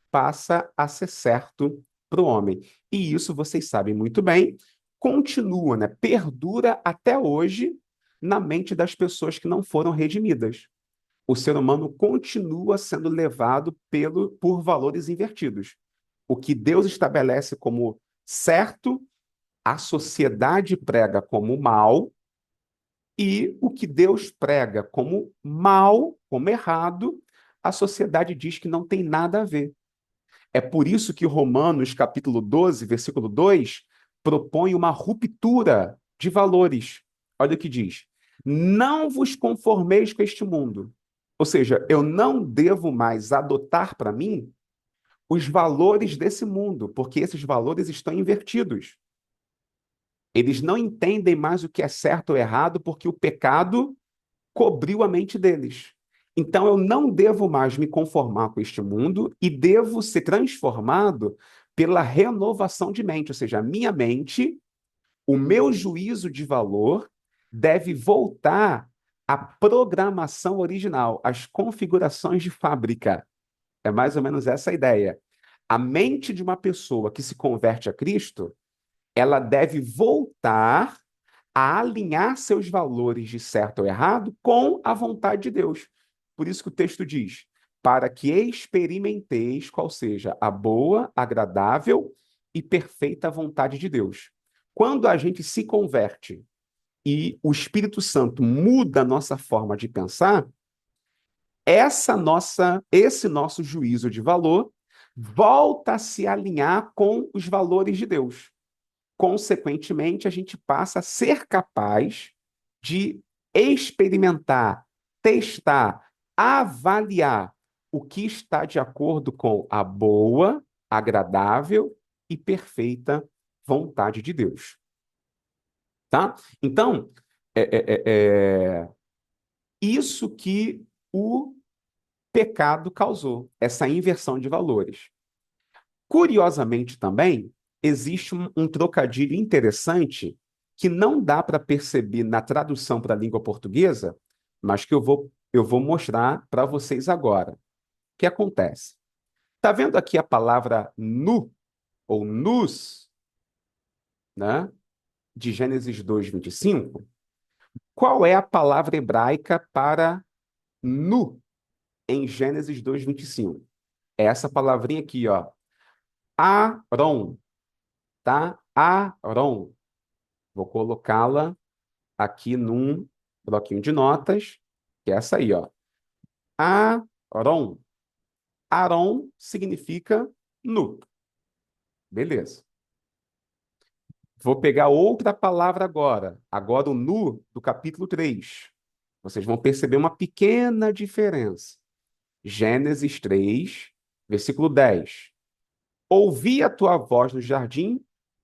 passa a ser certo para o homem. E isso, vocês sabem muito bem, continua, né? Perdura até hoje na mente das pessoas que não foram redimidas. O ser humano continua sendo levado por valores invertidos. O que Deus estabelece como certo, a sociedade prega como mal, e o que Deus prega como mal, como errado, a sociedade diz que não tem nada a ver. É por isso que Romanos, capítulo 12, versículo 2, propõe uma ruptura de valores. Olha o que diz: não vos conformeis com este mundo. Ou seja, eu não devo mais adotar para mim os valores desse mundo, porque esses valores estão invertidos. Eles não entendem mais o que é certo ou errado, porque o pecado cobriu a mente deles. Então eu não devo mais me conformar com este mundo e devo ser transformado pela renovação de mente, ou seja, a minha mente, o meu juízo de valor deve voltar à programação original, às configurações de fábrica. É mais ou menos essa a ideia. A mente de uma pessoa que se converte a Cristo, ela deve voltar a alinhar seus valores de certo ou errado com a vontade de Deus. Por isso que o texto diz: para que experimenteis qual seja a boa, agradável e perfeita vontade de Deus. Quando a gente se converte e o Espírito Santo muda a nossa forma de pensar, esse nosso juízo de valor volta a se alinhar com os valores de Deus. Consequentemente, a gente passa a ser capaz de experimentar, testar, avaliar o que está de acordo com a boa, agradável e perfeita vontade de Deus. Tá? Então, é, é, é, é isso que o pecado causou, essa inversão de valores. Curiosamente também, existe um trocadilho interessante que não dá para perceber na tradução para a língua portuguesa, mas que eu vou mostrar para vocês agora. O que acontece? Está vendo aqui a palavra nu, ou nus, né? De Gênesis 2:25? Qual é a palavra hebraica para nu em Gênesis 2:25? É essa palavrinha aqui, ó. Aron, tá? Aron. Vou colocá-la aqui num bloquinho de notas, que é essa aí, ó. Aron. Aron significa nu. Beleza. Vou pegar outra palavra agora. Agora o nu do capítulo 3. Vocês vão perceber uma pequena diferença. Gênesis 3, versículo 10. Ouvi a tua voz no jardim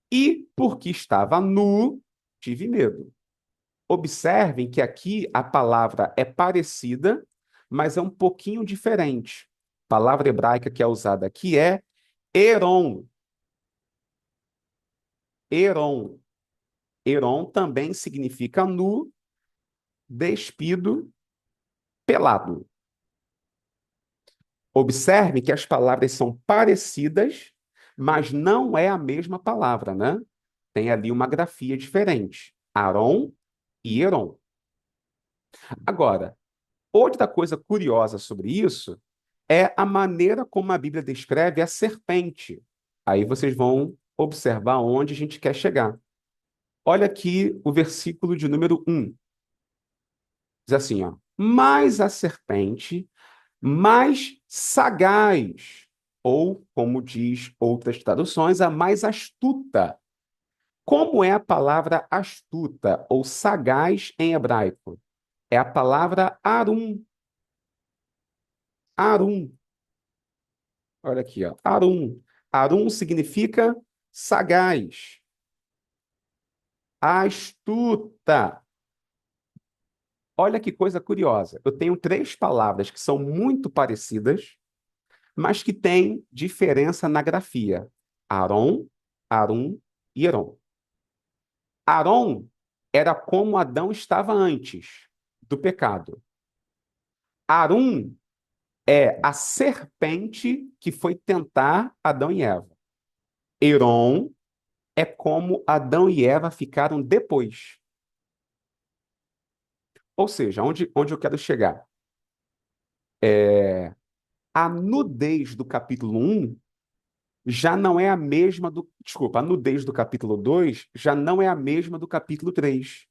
e, porque estava nu, tive medo. Observem que aqui a palavra é parecida, mas é um pouquinho diferente. A palavra hebraica que é usada aqui é Heron. Heron. Heron também significa nu, despido, pelado. Observe que as palavras são parecidas, mas não é a mesma palavra, né? Tem ali uma grafia diferente. Aron e Heron. Agora, outra coisa curiosa sobre isso é a maneira como a Bíblia descreve a serpente. Aí vocês vão observar onde a gente quer chegar. Olha aqui o versículo de número 1. Diz assim, ó. Mas a serpente, mais sagaz, ou, como diz outras traduções, a mais astuta. Como é a palavra astuta ou sagaz em hebraico? É a palavra arum. Arum. Olha aqui, ó. Arum. Arum significa sagaz, astuta. Olha que coisa curiosa. Eu tenho três palavras que são muito parecidas, mas que têm diferença na grafia. Aron, Arum e Heron. Aron era como Adão estava antes do pecado. Arum é a serpente que foi tentar Adão e Eva. Heron é como Adão e Eva ficaram depois. Ou seja, onde eu quero chegar? A nudez do capítulo 1 já não é a mesma do. Desculpa, a nudez do capítulo 2 já não é a mesma do capítulo 3.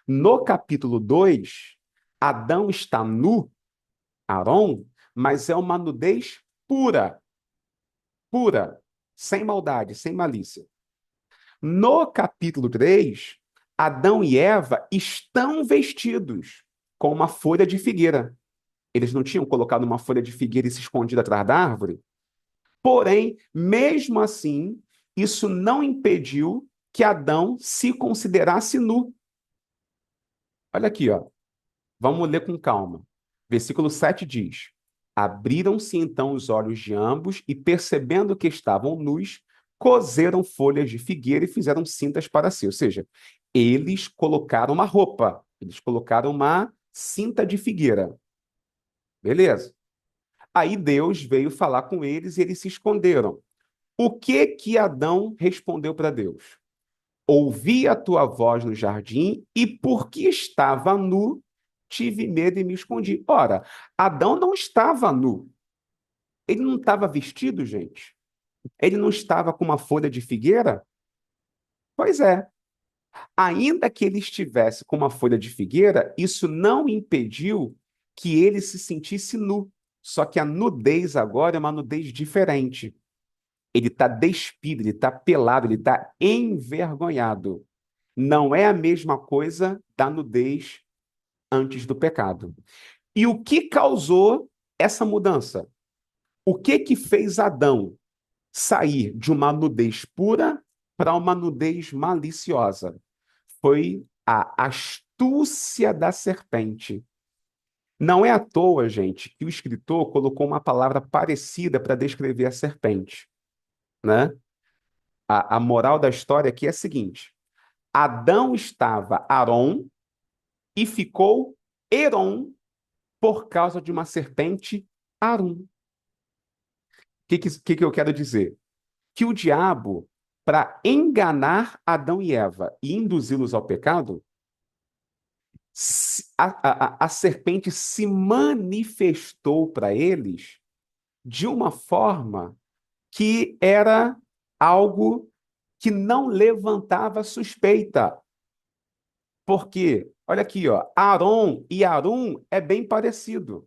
No capítulo 2, Adão está nu, Aron, mas é uma nudez pura, pura, sem maldade, sem malícia. No capítulo 3, Adão e Eva estão vestidos com uma folha de figueira. Eles não tinham colocado uma folha de figueira e se escondido atrás da árvore? Porém, mesmo assim, isso não impediu que Adão se considerasse nu. Olha aqui, ó. Vamos ler com calma. Versículo 7 diz: Abriram-se então os olhos de ambos e, percebendo que estavam nus, coseram folhas de figueira e fizeram cintas para si. Ou seja, eles colocaram uma roupa, eles colocaram uma cinta de figueira. Beleza. Aí Deus veio falar com eles e eles se esconderam. O que que Adão respondeu para Deus? Ouvi a tua voz no jardim e, porque estava nu, tive medo e me escondi. Ora, Adão não estava nu. Ele não estava vestido, gente. Ele não estava com uma folha de figueira. Pois é. Ainda que ele estivesse com uma folha de figueira, isso não impediu que ele se sentisse nu. Só que a nudez agora é uma nudez diferente. Ele está despido, ele está pelado, ele está envergonhado. Não é a mesma coisa da nudez antes do pecado. E o que causou essa mudança? O que que fez Adão sair de uma nudez pura para uma nudez maliciosa? Foi a astúcia da serpente. Não é à toa, gente, que o escritor colocou uma palavra parecida para descrever a serpente. né? A moral da história aqui é a seguinte: Adão estava Arom e ficou Herom por causa de uma serpente Arum. O que eu quero dizer? Que o diabo, para enganar Adão e Eva e induzi-los ao pecado, a serpente se manifestou para eles de uma forma que era algo que não levantava suspeita. Porque, olha aqui, ó, Arom e Arum é bem parecido.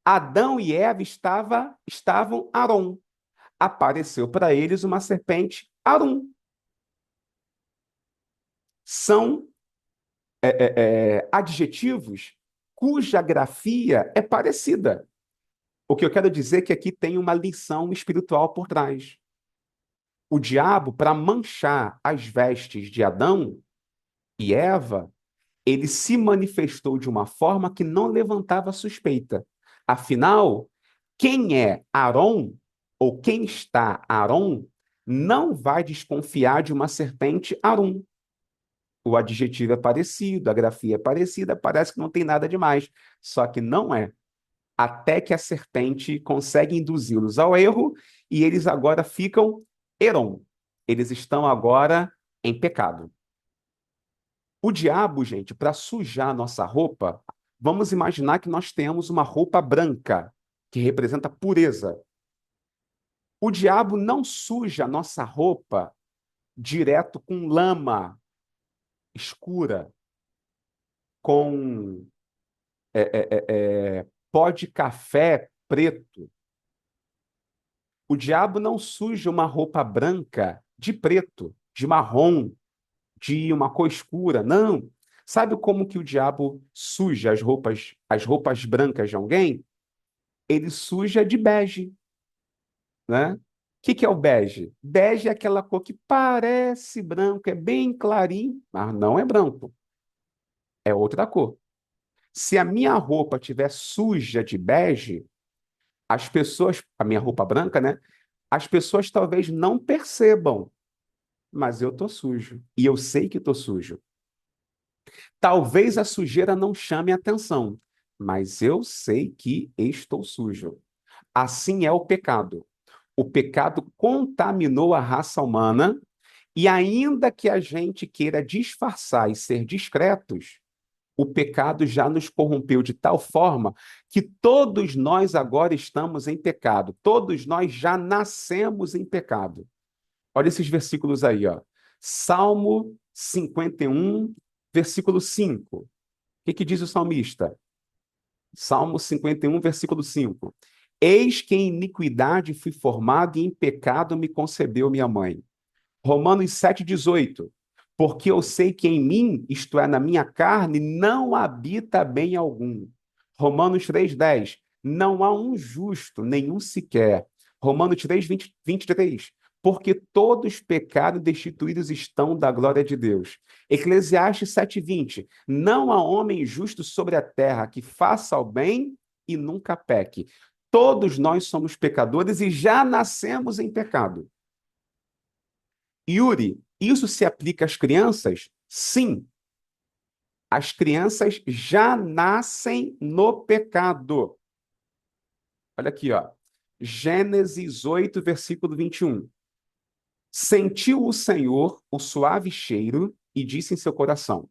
Adão e Eva estavam Arom. Apareceu para eles uma serpente Arum. São adjetivos cuja grafia é parecida. O que eu quero dizer é que aqui tem uma lição espiritual por trás. O diabo, para manchar as vestes de Adão e Eva, ele se manifestou de uma forma que não levantava suspeita. Afinal, quem é Arom, ou quem está Arom, não vai desconfiar de uma serpente Arum. O adjetivo é parecido, a grafia é parecida, parece que não tem nada demais. Só que não é. Até que a serpente consegue induzi-los ao erro e eles agora ficam Heron. Eles estão agora em pecado. O diabo, gente, para sujar a nossa roupa, vamos imaginar que nós temos uma roupa branca, que representa pureza. O diabo não suja a nossa roupa direto com lama escura, com pó de café preto. O diabo não suja uma roupa branca de preto, de marrom, de uma cor escura. Não. Sabe como que o diabo suja as roupas brancas de alguém? Ele suja de bege, né? O que é o bege? Bege é aquela cor que parece branco, é bem clarinho, mas não é branco, é outra cor. Se a minha roupa tiver suja de bege, as pessoas, a minha roupa branca, né? As pessoas talvez não percebam, mas eu tô sujo e eu sei que tô sujo. Talvez a sujeira não chame atenção, mas eu sei que estou sujo. Assim é o pecado. O pecado contaminou a raça humana e ainda que a gente queira disfarçar e ser discretos, o pecado já nos corrompeu de tal forma que todos nós agora estamos em pecado. Todos nós já nascemos em pecado. Olha esses versículos aí, ó. Salmo 51, versículo 5. O que diz o salmista? Salmo 51, versículo 5. Eis que em iniquidade fui formado e em pecado me concebeu minha mãe. Romanos 7,18. Porque eu sei que em mim, isto é, na minha carne, não habita bem algum. Romanos 3,10. Não há um justo, nenhum sequer. Romanos 3,23. Porque todos pecaram e destituídos estão da glória de Deus. Eclesiastes 7,20. Não há homem justo sobre a terra que faça o bem e nunca peque. Todos nós somos pecadores e já nascemos em pecado. Yuri, isso se aplica às crianças? Sim. As crianças já nascem no pecado. Olha aqui, ó. Gênesis 8, versículo 21. Sentiu o Senhor o suave cheiro e disse em seu coração: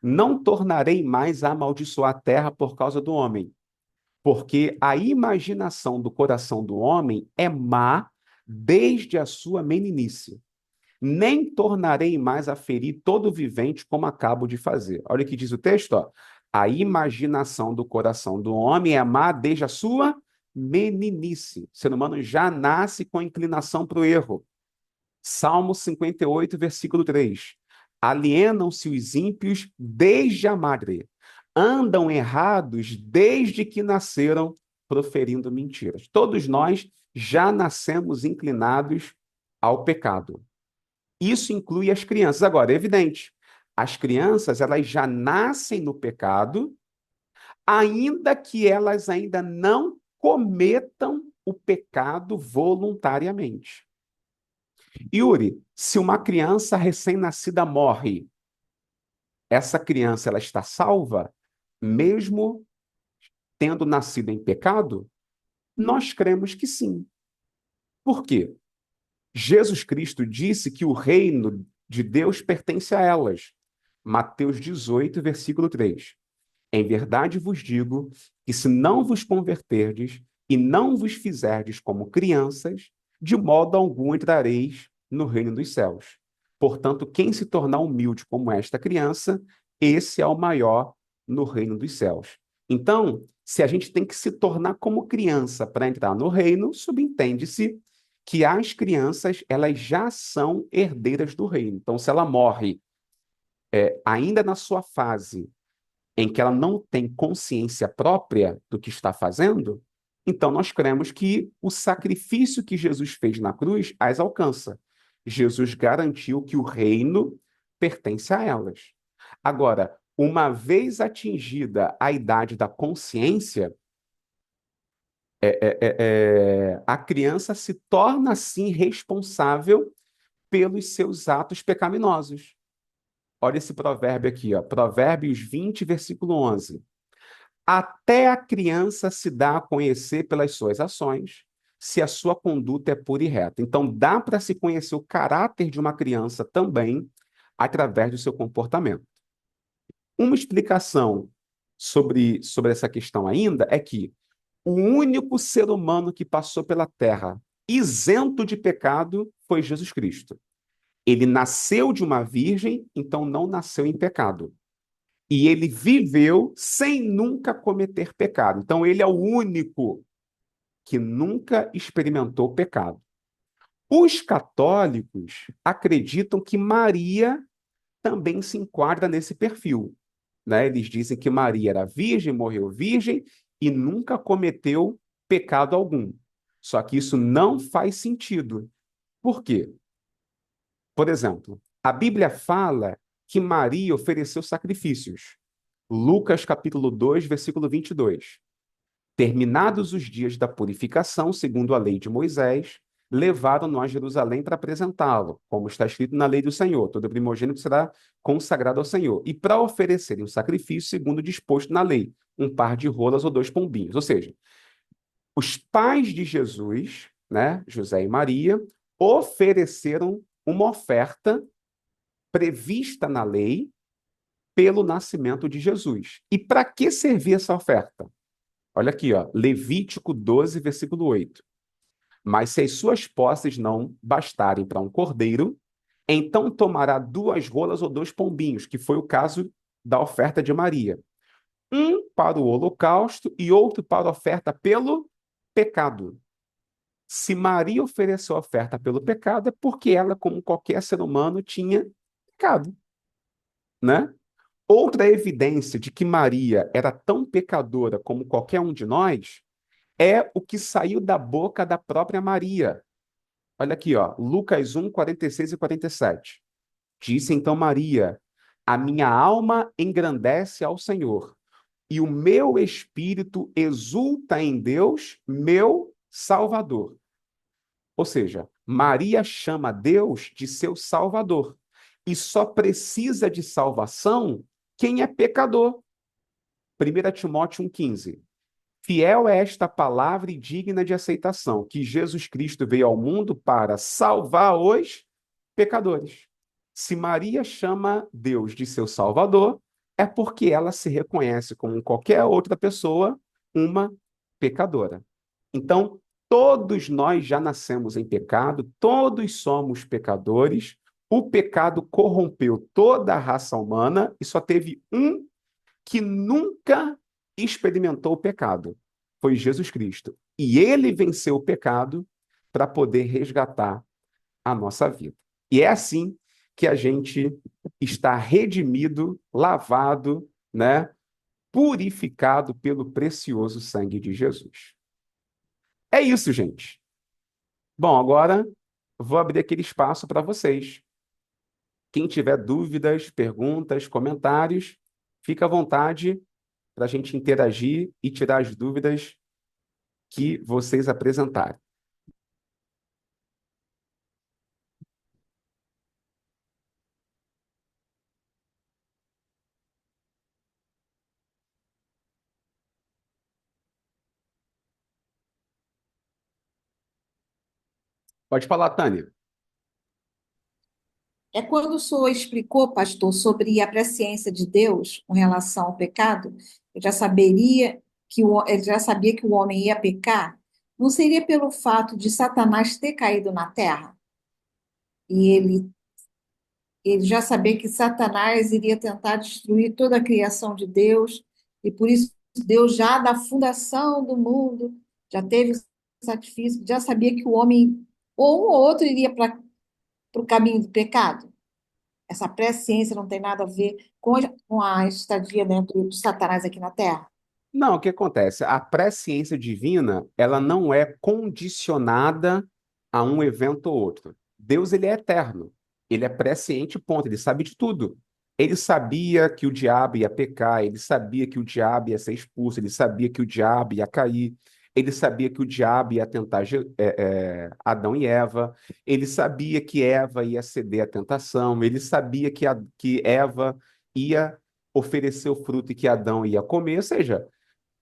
Não tornarei mais a amaldiçoar a terra por causa do homem, porque a imaginação do coração do homem é má desde a sua meninice. Nem tornarei mais a ferir todo vivente como acabo de fazer. Olha o que diz o texto, ó. A imaginação do coração do homem é má desde a sua meninice. O ser humano já nasce com inclinação para o erro. Salmo 58, versículo 3. Alienam-se os ímpios desde a madre. Andam errados desde que nasceram, proferindo mentiras. Todos nós já nascemos inclinados ao pecado. Isso inclui as crianças. Agora, é evidente, as crianças, elas já nascem no pecado, ainda que elas ainda não cometam o pecado voluntariamente. Yuri, se uma criança recém-nascida morre, essa criança ela está salva, mesmo tendo nascido em pecado? Nós cremos que sim. Por quê? Jesus Cristo disse que o reino de Deus pertence a elas. Mateus 18, versículo 3. Em verdade vos digo que se não vos converterdes e não vos fizerdes como crianças, de modo algum entrareis no reino dos céus. Portanto, quem se tornar humilde como esta criança, esse é o maior no reino dos céus. Então, se a gente tem que se tornar como criança para entrar no reino, subentende-se que as crianças elas já são herdeiras do reino. Então, se ela morre ainda na sua fase em que ela não tem consciência própria do que está fazendo, então nós cremos que o sacrifício que Jesus fez na cruz as alcança. Jesus garantiu que o reino pertence a elas. Agora, uma vez atingida a idade da consciência, a criança se torna, assim, responsável pelos seus atos pecaminosos. Olha esse provérbio aqui, ó, Provérbios 20, versículo 11. Até a criança se dá a conhecer pelas suas ações, se a sua conduta é pura e reta. Então, dá para se conhecer o caráter de uma criança também através do seu comportamento. Uma explicação sobre essa questão ainda é que o único ser humano que passou pela Terra isento de pecado foi Jesus Cristo. Ele nasceu de uma virgem, então não nasceu em pecado. E ele viveu sem nunca cometer pecado. Então, ele é o único que nunca experimentou pecado. Os católicos acreditam que Maria também se enquadra nesse perfil, né? Eles dizem que Maria era virgem, morreu virgem e nunca cometeu pecado algum. Só que isso não faz sentido. Por quê? Por exemplo, a Bíblia fala que Maria ofereceu sacrifícios. Lucas capítulo 2, versículo 22. Terminados os dias da purificação, segundo a lei de Moisés, levaram-no a Jerusalém para apresentá-lo, como está escrito na lei do Senhor. Todo primogênito será consagrado ao Senhor. E para oferecerem um sacrifício, segundo disposto na lei, um par de rolas ou dois pombinhos. Ou seja, os pais de Jesus, né, José e Maria, ofereceram uma oferta prevista na lei pelo nascimento de Jesus. E para que servia essa oferta? Olha aqui, ó, Levítico 12, versículo 8. Mas se as suas posses não bastarem para um cordeiro, então tomará duas rolas ou dois pombinhos, que foi o caso da oferta de Maria. Um para o holocausto e outro para a oferta pelo pecado. Se Maria ofereceu a oferta pelo pecado, é porque ela, como qualquer ser humano, tinha pecado, né? Outra evidência de que Maria era tão pecadora como qualquer um de nós é o que saiu da boca da própria Maria. Olha aqui, ó, Lucas 1, 46 e 47. Disse então Maria: A minha alma engrandece ao Senhor, e o meu espírito exulta em Deus, meu Salvador. Ou seja, Maria chama Deus de seu Salvador. E só precisa de salvação quem é pecador. 1 Timóteo 1,15. Fiel é esta palavra e digna de aceitação, que Jesus Cristo veio ao mundo para salvar os pecadores. Se Maria chama Deus de seu Salvador, é porque ela se reconhece como qualquer outra pessoa, uma pecadora. Então, todos nós já nascemos em pecado, todos somos pecadores. O pecado corrompeu toda a raça humana e só teve um que nunca experimentou o pecado. Foi Jesus Cristo. E ele venceu o pecado para poder resgatar a nossa vida. E é assim que a gente está redimido, lavado, né, purificado pelo precioso sangue de Jesus. É isso, gente. Bom, agora vou abrir aquele espaço para vocês. Quem tiver dúvidas, perguntas, comentários, fica à vontade para a gente interagir e tirar as dúvidas que vocês apresentarem. Pode falar, Tânia. É quando o senhor explicou, pastor, sobre a presciência de Deus com relação ao pecado, eu já saberia ele já sabia que o homem ia pecar. Não seria pelo fato de Satanás ter caído na terra? E ele já sabia que Satanás iria tentar destruir toda a criação de Deus, e por isso Deus, já da fundação do mundo, já teve o sacrifício, já sabia que o homem, ou um ou outro, iria para o caminho do pecado. Essa presciência não tem nada a ver com a estadia dentro de Satanás aqui na Terra. Não, o que acontece? A presciência divina, ela não é condicionada a um evento ou outro. Deus, ele é eterno. Ele é presciente, ponto. Ele sabe de tudo. Ele sabia que o diabo ia pecar, ele sabia que o diabo ia ser expulso, ele sabia que o diabo ia cair, ele sabia que o diabo ia tentar Adão e Eva, ele sabia que Eva ia ceder à tentação, ele sabia que Eva ia oferecer o fruto e que Adão ia comer, ou seja,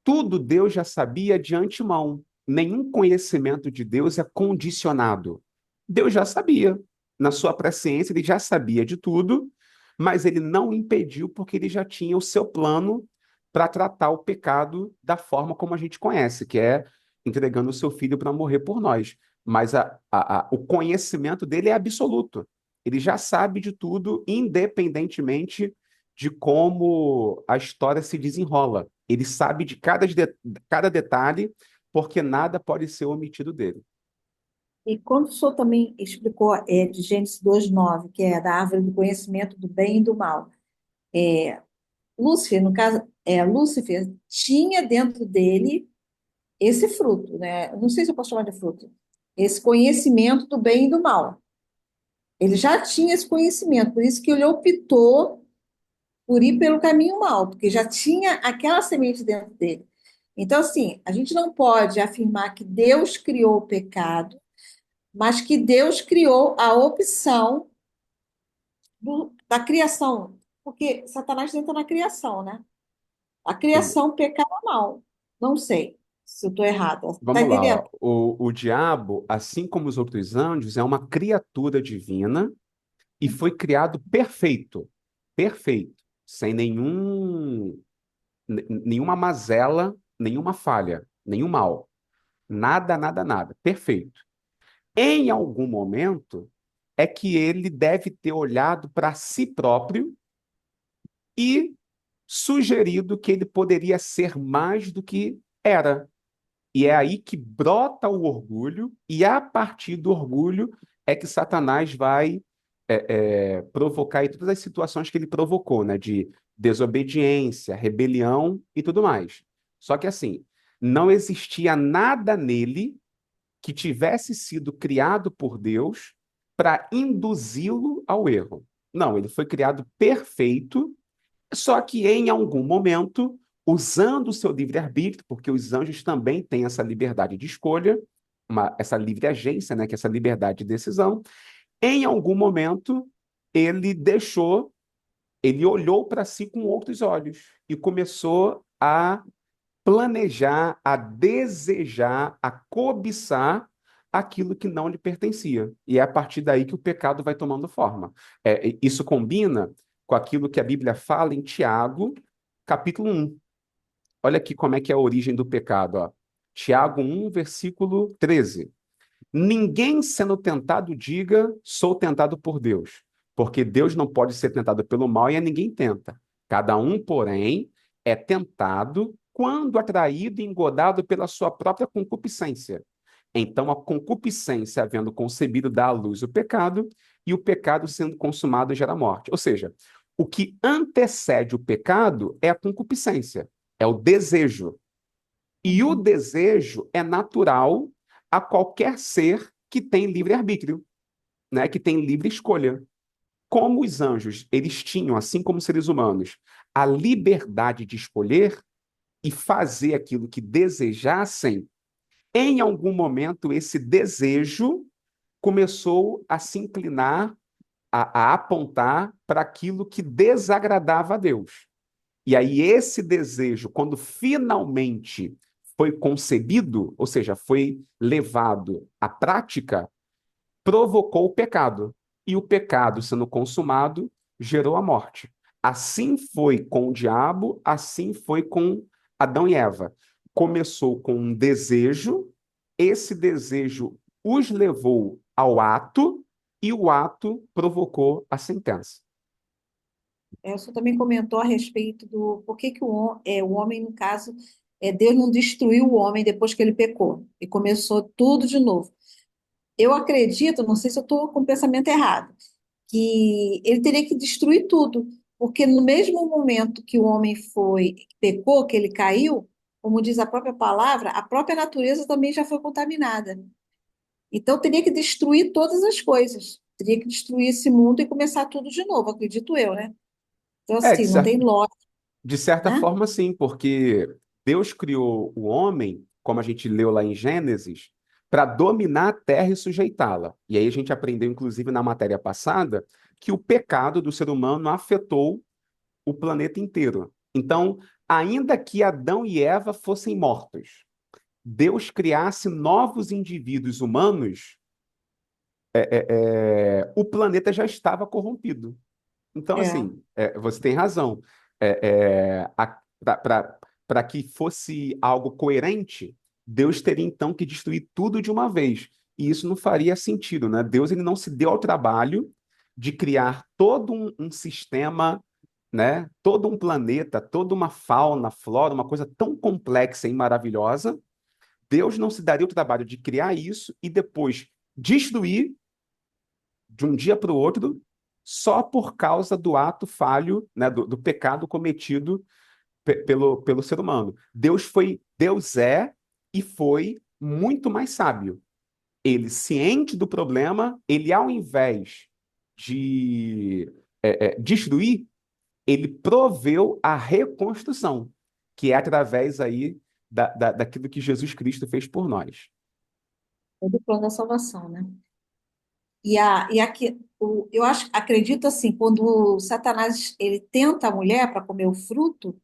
tudo Deus já sabia de antemão. Nenhum conhecimento de Deus é condicionado. Deus já sabia. Na sua presciência, ele já sabia de tudo, mas ele não impediu porque ele já tinha o seu plano para tratar o pecado da forma como a gente conhece, que é entregando o seu filho para morrer por nós. Mas o conhecimento dele é absoluto. Ele já sabe de tudo, independentemente de como a história se desenrola. Ele sabe de cada detalhe, porque nada pode ser omitido dele. E quando o senhor também explicou de Gênesis 2:9, que é da árvore do conhecimento do bem e do mal, Lúcifer, no caso, Lúcifer tinha dentro dele esse fruto, né? Eu não sei se eu posso chamar de fruto, esse conhecimento do bem e do mal. Ele já tinha esse conhecimento, por isso que ele optou por ir pelo caminho mal, porque já tinha aquela semente dentro dele. Então, assim, a gente não pode afirmar que Deus criou o pecado, mas que Deus criou a opção da criação, porque Satanás entra na criação, né? A criação pecava mal. Não sei se eu estou errada. Está Vamos lá, entendendo? ó. O diabo, assim como os outros anjos, é uma criatura divina e foi criado perfeito, perfeito, sem nenhuma mazela, nenhuma falha, nenhum mal. Nada, nada, nada. Perfeito. Em algum momento é que ele deve ter olhado para si próprio e sugerido que ele poderia ser mais do que era. E é aí que brota o orgulho, e a partir do orgulho é que Satanás vai provocar aí todas as situações que ele provocou, né? De desobediência, rebelião e tudo mais. Só que assim, não existia nada nele que tivesse sido criado por Deus para induzi-lo ao erro. Não, ele foi criado perfeito, só que em algum momento, usando o seu livre-arbítrio, porque os anjos também têm essa liberdade de escolha, essa livre agência, né, que é essa liberdade de decisão, em algum momento ele olhou para si com outros olhos e começou a planejar, a desejar, a cobiçar aquilo que não lhe pertencia. E é a partir daí que o pecado vai tomando forma. Isso combina com aquilo que a Bíblia fala em Tiago, capítulo 1. Olha aqui como é que é a origem do pecado. Ó. Tiago 1, versículo 13. Ninguém sendo tentado diga, sou tentado por Deus, porque Deus não pode ser tentado pelo mal e a ninguém tenta. Cada um, porém, é tentado quando atraído e engodado pela sua própria concupiscência. Então, a concupiscência, havendo concebido, dá à luz o pecado, e o pecado, sendo consumado, gera morte. Ou seja, o que antecede o pecado é a concupiscência, é o desejo. E o Uhum. desejo é natural a qualquer ser que tem livre-arbítrio, né? Que tem livre escolha. Como os anjos, eles tinham, assim como os seres humanos, a liberdade de escolher e fazer aquilo que desejassem, em algum momento esse desejo começou a se inclinar, a apontar para aquilo que desagradava a Deus. E aí, esse desejo, quando finalmente foi concebido, ou seja, foi levado à prática, provocou o pecado. E o pecado, sendo consumado, gerou a morte. Assim foi com o diabo, assim foi com Adão e Eva. Começou com um desejo, esse desejo os levou ao ato, e o ato provocou a sentença. O senhor também comentou a respeito do por que que o homem, no caso, Deus não destruiu o homem depois que ele pecou e começou tudo de novo. Eu acredito, não sei se eu estou com o pensamento errado, que ele teria que destruir tudo, porque no mesmo momento que o homem pecou, que ele caiu, como diz a própria palavra, a própria natureza também já foi contaminada. Então teria que destruir todas as coisas, teria que destruir esse mundo e começar tudo de novo, acredito eu, né? Então, É, de assim, não cer- tem lógica, de certa né? forma, sim, porque Deus criou o homem, como a gente leu lá em Gênesis, para dominar a terra e sujeitá-la. E aí a gente aprendeu, inclusive, na matéria passada, que o pecado do ser humano afetou o planeta inteiro. Então, ainda que Adão e Eva fossem mortos, Deus criasse novos indivíduos humanos, o planeta já estava corrompido. Então, É, assim, você tem razão. Para que fosse algo coerente, Deus teria então que destruir tudo de uma vez. E isso não faria sentido, né? Deus ele não se deu ao trabalho de criar todo um sistema, né? Todo um planeta, toda uma fauna, flora, uma coisa tão complexa e maravilhosa. Deus não se daria o trabalho de criar isso e depois destruir de um dia para o outro, só por causa do ato falho, né, do pecado cometido pelo ser humano. Deus é e foi muito mais sábio. Ele, ciente do problema, ele, ao invés de destruir, ele proveu a reconstrução, que é através aí daquilo que Jesus Cristo fez por nós. é do plano da salvação, né? Eu acredito assim, quando Satanás ele tenta a mulher para comer o fruto,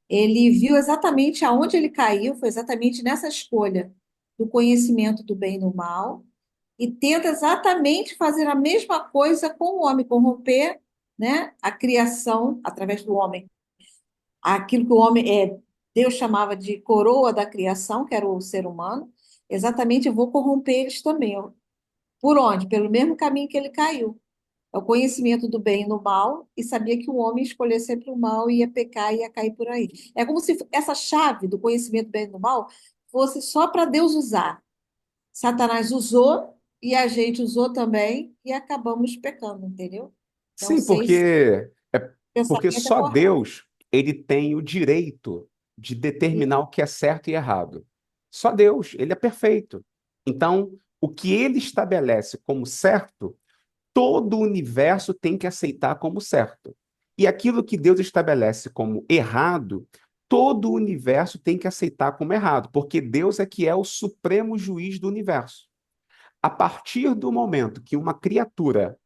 ele viu exatamente aonde ele caiu, foi exatamente nessa escolha do conhecimento do bem e do mal, e tenta exatamente fazer a mesma coisa com o homem, corromper, né, a criação através do homem. Aquilo que Deus chamava de coroa da criação, que era o ser humano, exatamente eu vou corromper eles também. Por onde? Pelo mesmo caminho que ele caiu. É o conhecimento do bem e do mal, e sabia que o homem escolher sempre o mal ia pecar e ia cair por aí. É como se essa chave do conhecimento do bem e do mal fosse só para Deus usar. Satanás usou e a gente usou também e acabamos pecando, entendeu? Não Sim, sei se o porque pensamento é só correto. Deus ele tem o direito de determinar o que é certo e errado. Só Deus, ele é perfeito. Então, o que ele estabelece como certo, todo o universo tem que aceitar como certo. E aquilo que Deus estabelece como errado, todo o universo tem que aceitar como errado, porque Deus é que é o supremo juiz do universo. A partir do momento que uma criatura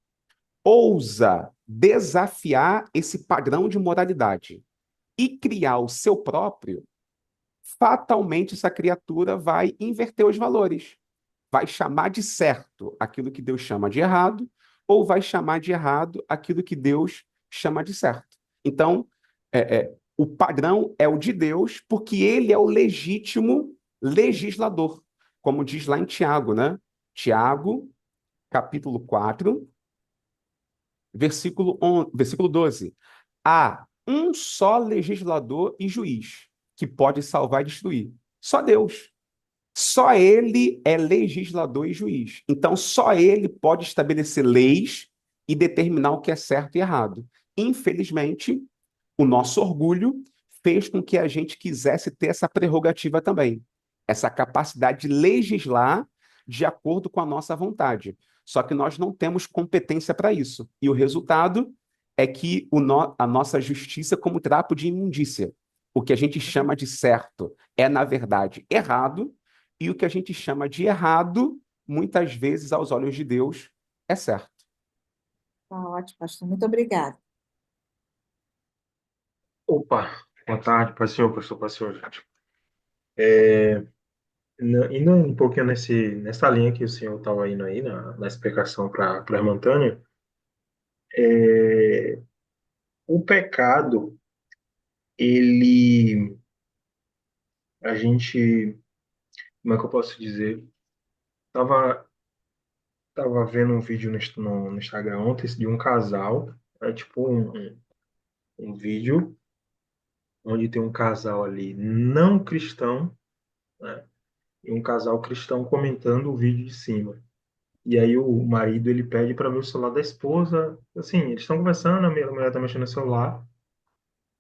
ousa desafiar esse padrão de moralidade e criar o seu próprio, fatalmente essa criatura vai inverter os valores. Vai chamar de certo aquilo que Deus chama de errado, ou vai chamar de errado aquilo que Deus chama de certo. Então, o padrão é o de Deus, porque ele é o legítimo legislador, como diz lá em Tiago, né? Tiago, capítulo 4, versículo 12. Há um só legislador e juiz que pode salvar e destruir. Só Deus. Só ele é legislador e juiz. Então, só ele pode estabelecer leis e determinar o que é certo e errado. Infelizmente, o nosso orgulho fez com que a gente quisesse ter essa prerrogativa também, essa capacidade de legislar de acordo com a nossa vontade. Só que nós não temos competência para isso. E o resultado é que a nossa justiça é como trapo de imundícia. O que a gente chama de certo é, na verdade, errado, e o que a gente chama de errado, muitas vezes, aos olhos de Deus, é certo. Tá ótimo, pastor. Muito obrigada. Opa, boa tarde, pastor, gente. Indo um pouquinho nessa linha que o senhor estava indo aí, na explicação para a irmã Tânia, é, o pecado, ele, a gente, como é que eu posso dizer? Tava, tava vendo um vídeo no Instagram ontem de um casal, é tipo um vídeo onde tem um casal ali não cristão, né, e um casal cristão comentando o vídeo de cima. E aí o marido ele pede para ver o celular da esposa. Assim, eles estão conversando, a mulher tá mexendo no celular.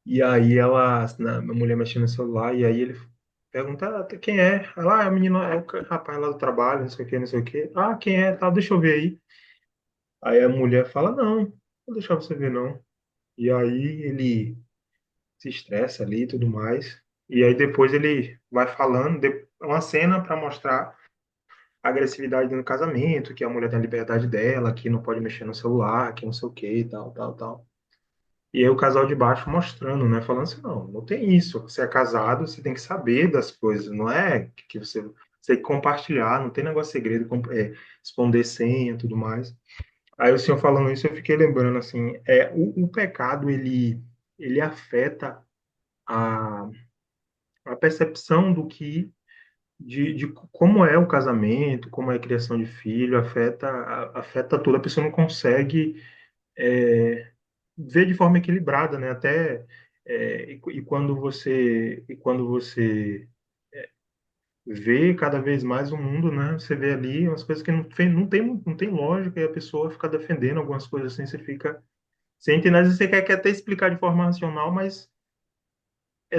E aí a mulher mexendo no celular, e aí ele pergunta, quem é? Ela, a menina, é o rapaz lá do trabalho, não sei o que, não sei o que. Ah, quem é? Tá, deixa eu ver aí. Aí a mulher fala, não, não vou deixar você ver não. E aí ele se estressa ali e tudo mais. E aí depois ele vai falando, uma cena para mostrar a agressividade no casamento, que a mulher tem a liberdade dela, que não pode mexer no celular, que não sei o que, e tal, tal, tal. E aí o casal de baixo mostrando, né? Falando assim, não, não tem isso. Você é casado, você tem que saber das coisas, não é que você tem que compartilhar, não tem negócio de segredo, esconder senha, tudo mais. Aí o senhor falando isso, eu fiquei lembrando assim, o pecado ele afeta a, a percepção do que de como é o casamento, como é a criação de filho, afeta tudo. A pessoa não consegue ver de forma equilibrada, né? Até e quando você vê cada vez mais o mundo, né? Você vê ali umas coisas que não tem lógica e a pessoa fica defendendo algumas coisas assim, você fica sem entender. Às vezes você quer até explicar de forma racional, mas é,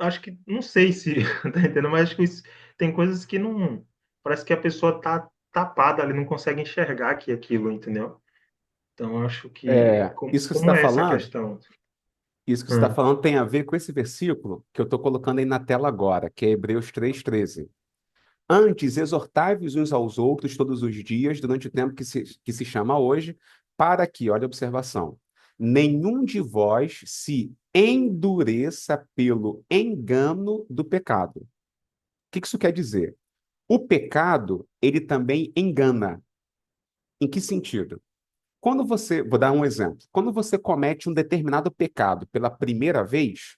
acho que não sei se tá entendendo, mas acho que tem coisas que não parece que a pessoa tá tapada ali, não consegue enxergar que aquilo, entendeu? Então acho que como, Isso que você como está é essa falando, questão? isso que você está Hum. falando tem a ver com esse versículo que eu estou colocando aí na tela agora, que é Hebreus 3,13. Antes, exortai-vos uns aos outros todos os dias, durante o tempo que se chama hoje, para que, olha a observação, nenhum de vós se endureça pelo engano do pecado. O que isso quer dizer? O pecado, ele também engana. Em que sentido? Vou dar um exemplo. Quando você comete um determinado pecado pela primeira vez,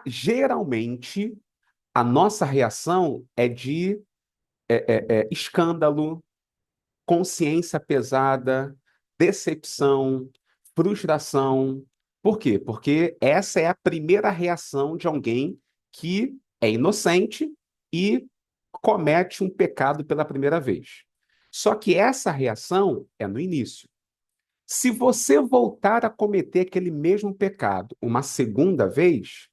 geralmente a nossa reação é de escândalo, consciência pesada, decepção, frustração. Por quê? Porque essa é a primeira reação de alguém que é inocente e comete um pecado pela primeira vez. Só que essa reação é no início. Se você voltar a cometer aquele mesmo pecado uma segunda vez,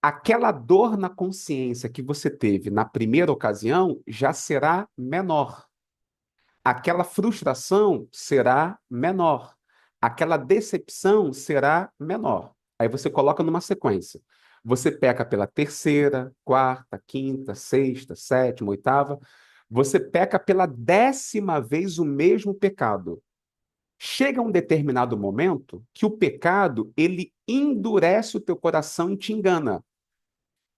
aquela dor na consciência que você teve na primeira ocasião já será menor. Aquela frustração será menor. Aquela decepção será menor. Aí você coloca numa sequência. Você peca pela terceira, quarta, quinta, sexta, sétima, oitava. Você peca pela 10ª vez o mesmo pecado. Chega um determinado momento que o pecado, ele endurece o teu coração e te engana.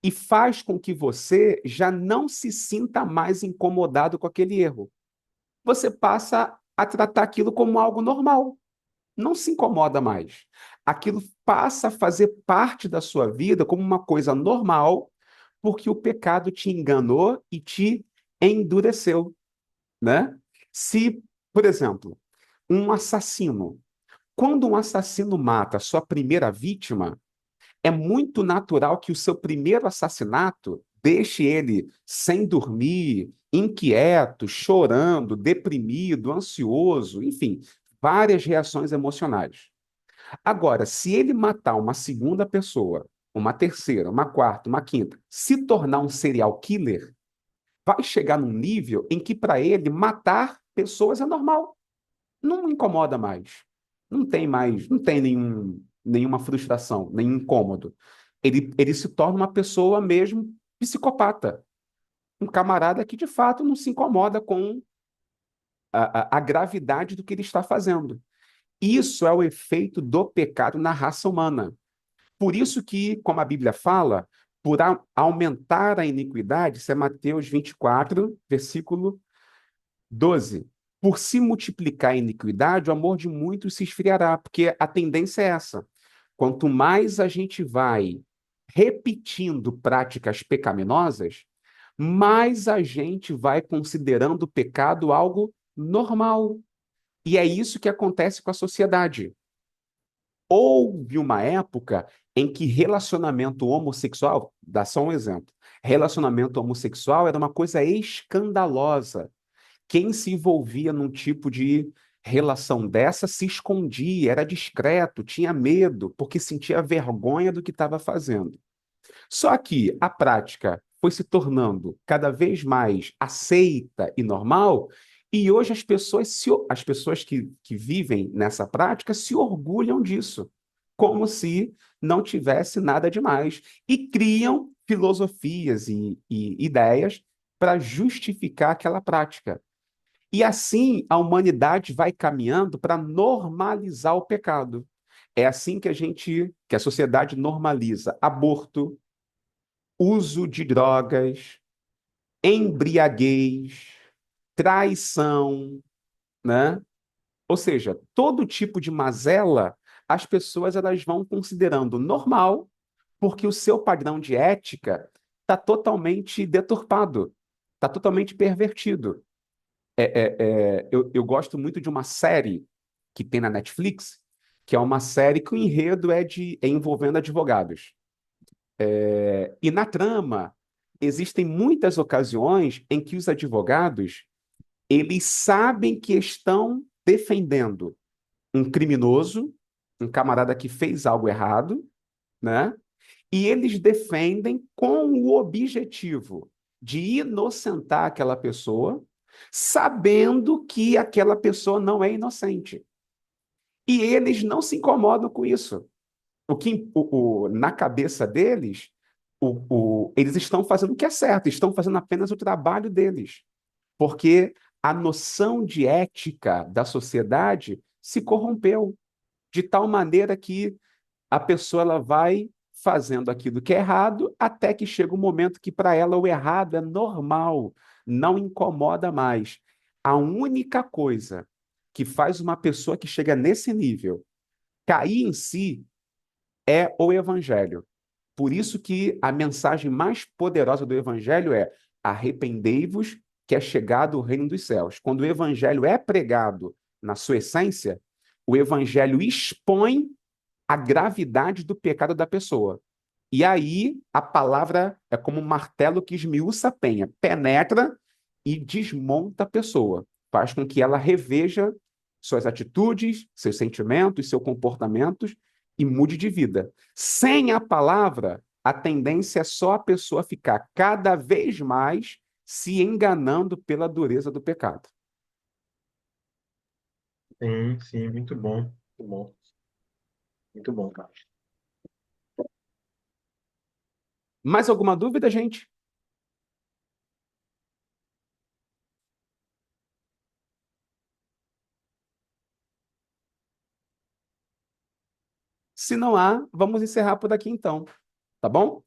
E faz com que você já não se sinta mais incomodado com aquele erro. Você passa a tratar aquilo como algo normal. Não se incomoda mais. Aquilo passa a fazer parte da sua vida como uma coisa normal, porque o pecado te enganou e te endureceu, né? Se, por exemplo, um assassino, quando um assassino mata a sua primeira vítima, é muito natural que o seu primeiro assassinato deixe ele sem dormir, inquieto, chorando, deprimido, ansioso, enfim, várias reações emocionais. Agora, se ele matar uma segunda pessoa, uma terceira, uma quarta, uma quinta, se tornar um serial killer, vai chegar num nível em que para ele matar pessoas é normal, não incomoda mais. Não tem mais, não tem nenhuma frustração, nenhum incômodo. Ele se torna uma pessoa mesmo psicopata. Um camarada que, de fato, não se incomoda com a gravidade do que ele está fazendo. Isso é o efeito do pecado na raça humana. Por isso que, como a Bíblia fala, por aumentar a iniquidade, isso é Mateus 24, versículo 12. Por se multiplicar a iniquidade, o amor de muitos se esfriará, porque a tendência é essa. Quanto mais a gente vai repetindo práticas pecaminosas, mais a gente vai considerando o pecado algo normal. E é isso que acontece com a sociedade. Houve uma época em que relacionamento homossexual, dá só um exemplo, relacionamento homossexual era uma coisa escandalosa. Quem se envolvia num tipo de relação dessa se escondia, era discreto, tinha medo, porque sentia vergonha do que estava fazendo. Só que a prática foi se tornando cada vez mais aceita e normal, e hoje as pessoas que vivem nessa prática se orgulham disso, como se não tivesse nada demais, e criam filosofias e ideias para justificar aquela prática. E assim a humanidade vai caminhando para normalizar o pecado. É assim que a sociedade normaliza aborto, uso de drogas, embriaguez, traição, né? Ou seja, todo tipo de mazela as pessoas elas vão considerando normal, porque o seu padrão de ética está totalmente deturpado, está totalmente pervertido. Eu gosto muito de uma série que tem na Netflix, que é uma série que o enredo é envolvendo advogados. E na trama, existem muitas ocasiões em que os advogados, eles sabem que estão defendendo um criminoso, um camarada que fez algo errado, né? E eles defendem com o objetivo de inocentar aquela pessoa, sabendo que aquela pessoa não é inocente. E eles não se incomodam com isso. Na cabeça deles, eles estão fazendo o que é certo, estão fazendo apenas o trabalho deles, porque a noção de ética da sociedade se corrompeu de tal maneira que a pessoa ela vai fazendo aquilo que é errado até que chega um momento que para ela o errado é normal, não incomoda mais. A única coisa que faz uma pessoa que chega nesse nível cair em si é o evangelho. Por isso que a mensagem mais poderosa do evangelho é: arrependei-vos, que é chegado o reino dos céus. Quando o evangelho é pregado na sua essência, o evangelho expõe a gravidade do pecado da pessoa. E aí a palavra é como um martelo que esmiuça a penha, penetra e desmonta a pessoa, faz com que ela reveja suas atitudes, seus sentimentos, seus comportamentos e mude de vida. Sem a palavra, a tendência é só a pessoa ficar cada vez mais se enganando pela dureza do pecado. Sim, sim, muito bom, cara. Mais alguma dúvida, gente? Se não há, vamos encerrar por aqui então, tá bom?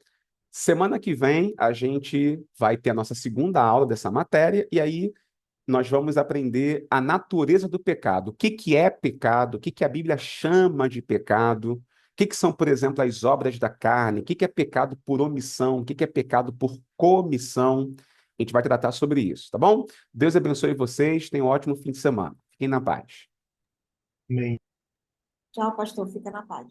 Semana que vem a gente vai ter a nossa segunda aula dessa matéria e aí nós vamos aprender a natureza do pecado. O que que é pecado? O que que a Bíblia chama de pecado? O que que são, por exemplo, as obras da carne? O que que é pecado por omissão? O que que é pecado por comissão? A gente vai tratar sobre isso, tá bom? Deus abençoe vocês. Tenham um ótimo fim de semana. Fiquem na paz. Amém. Tchau, pastor. Fica na paz.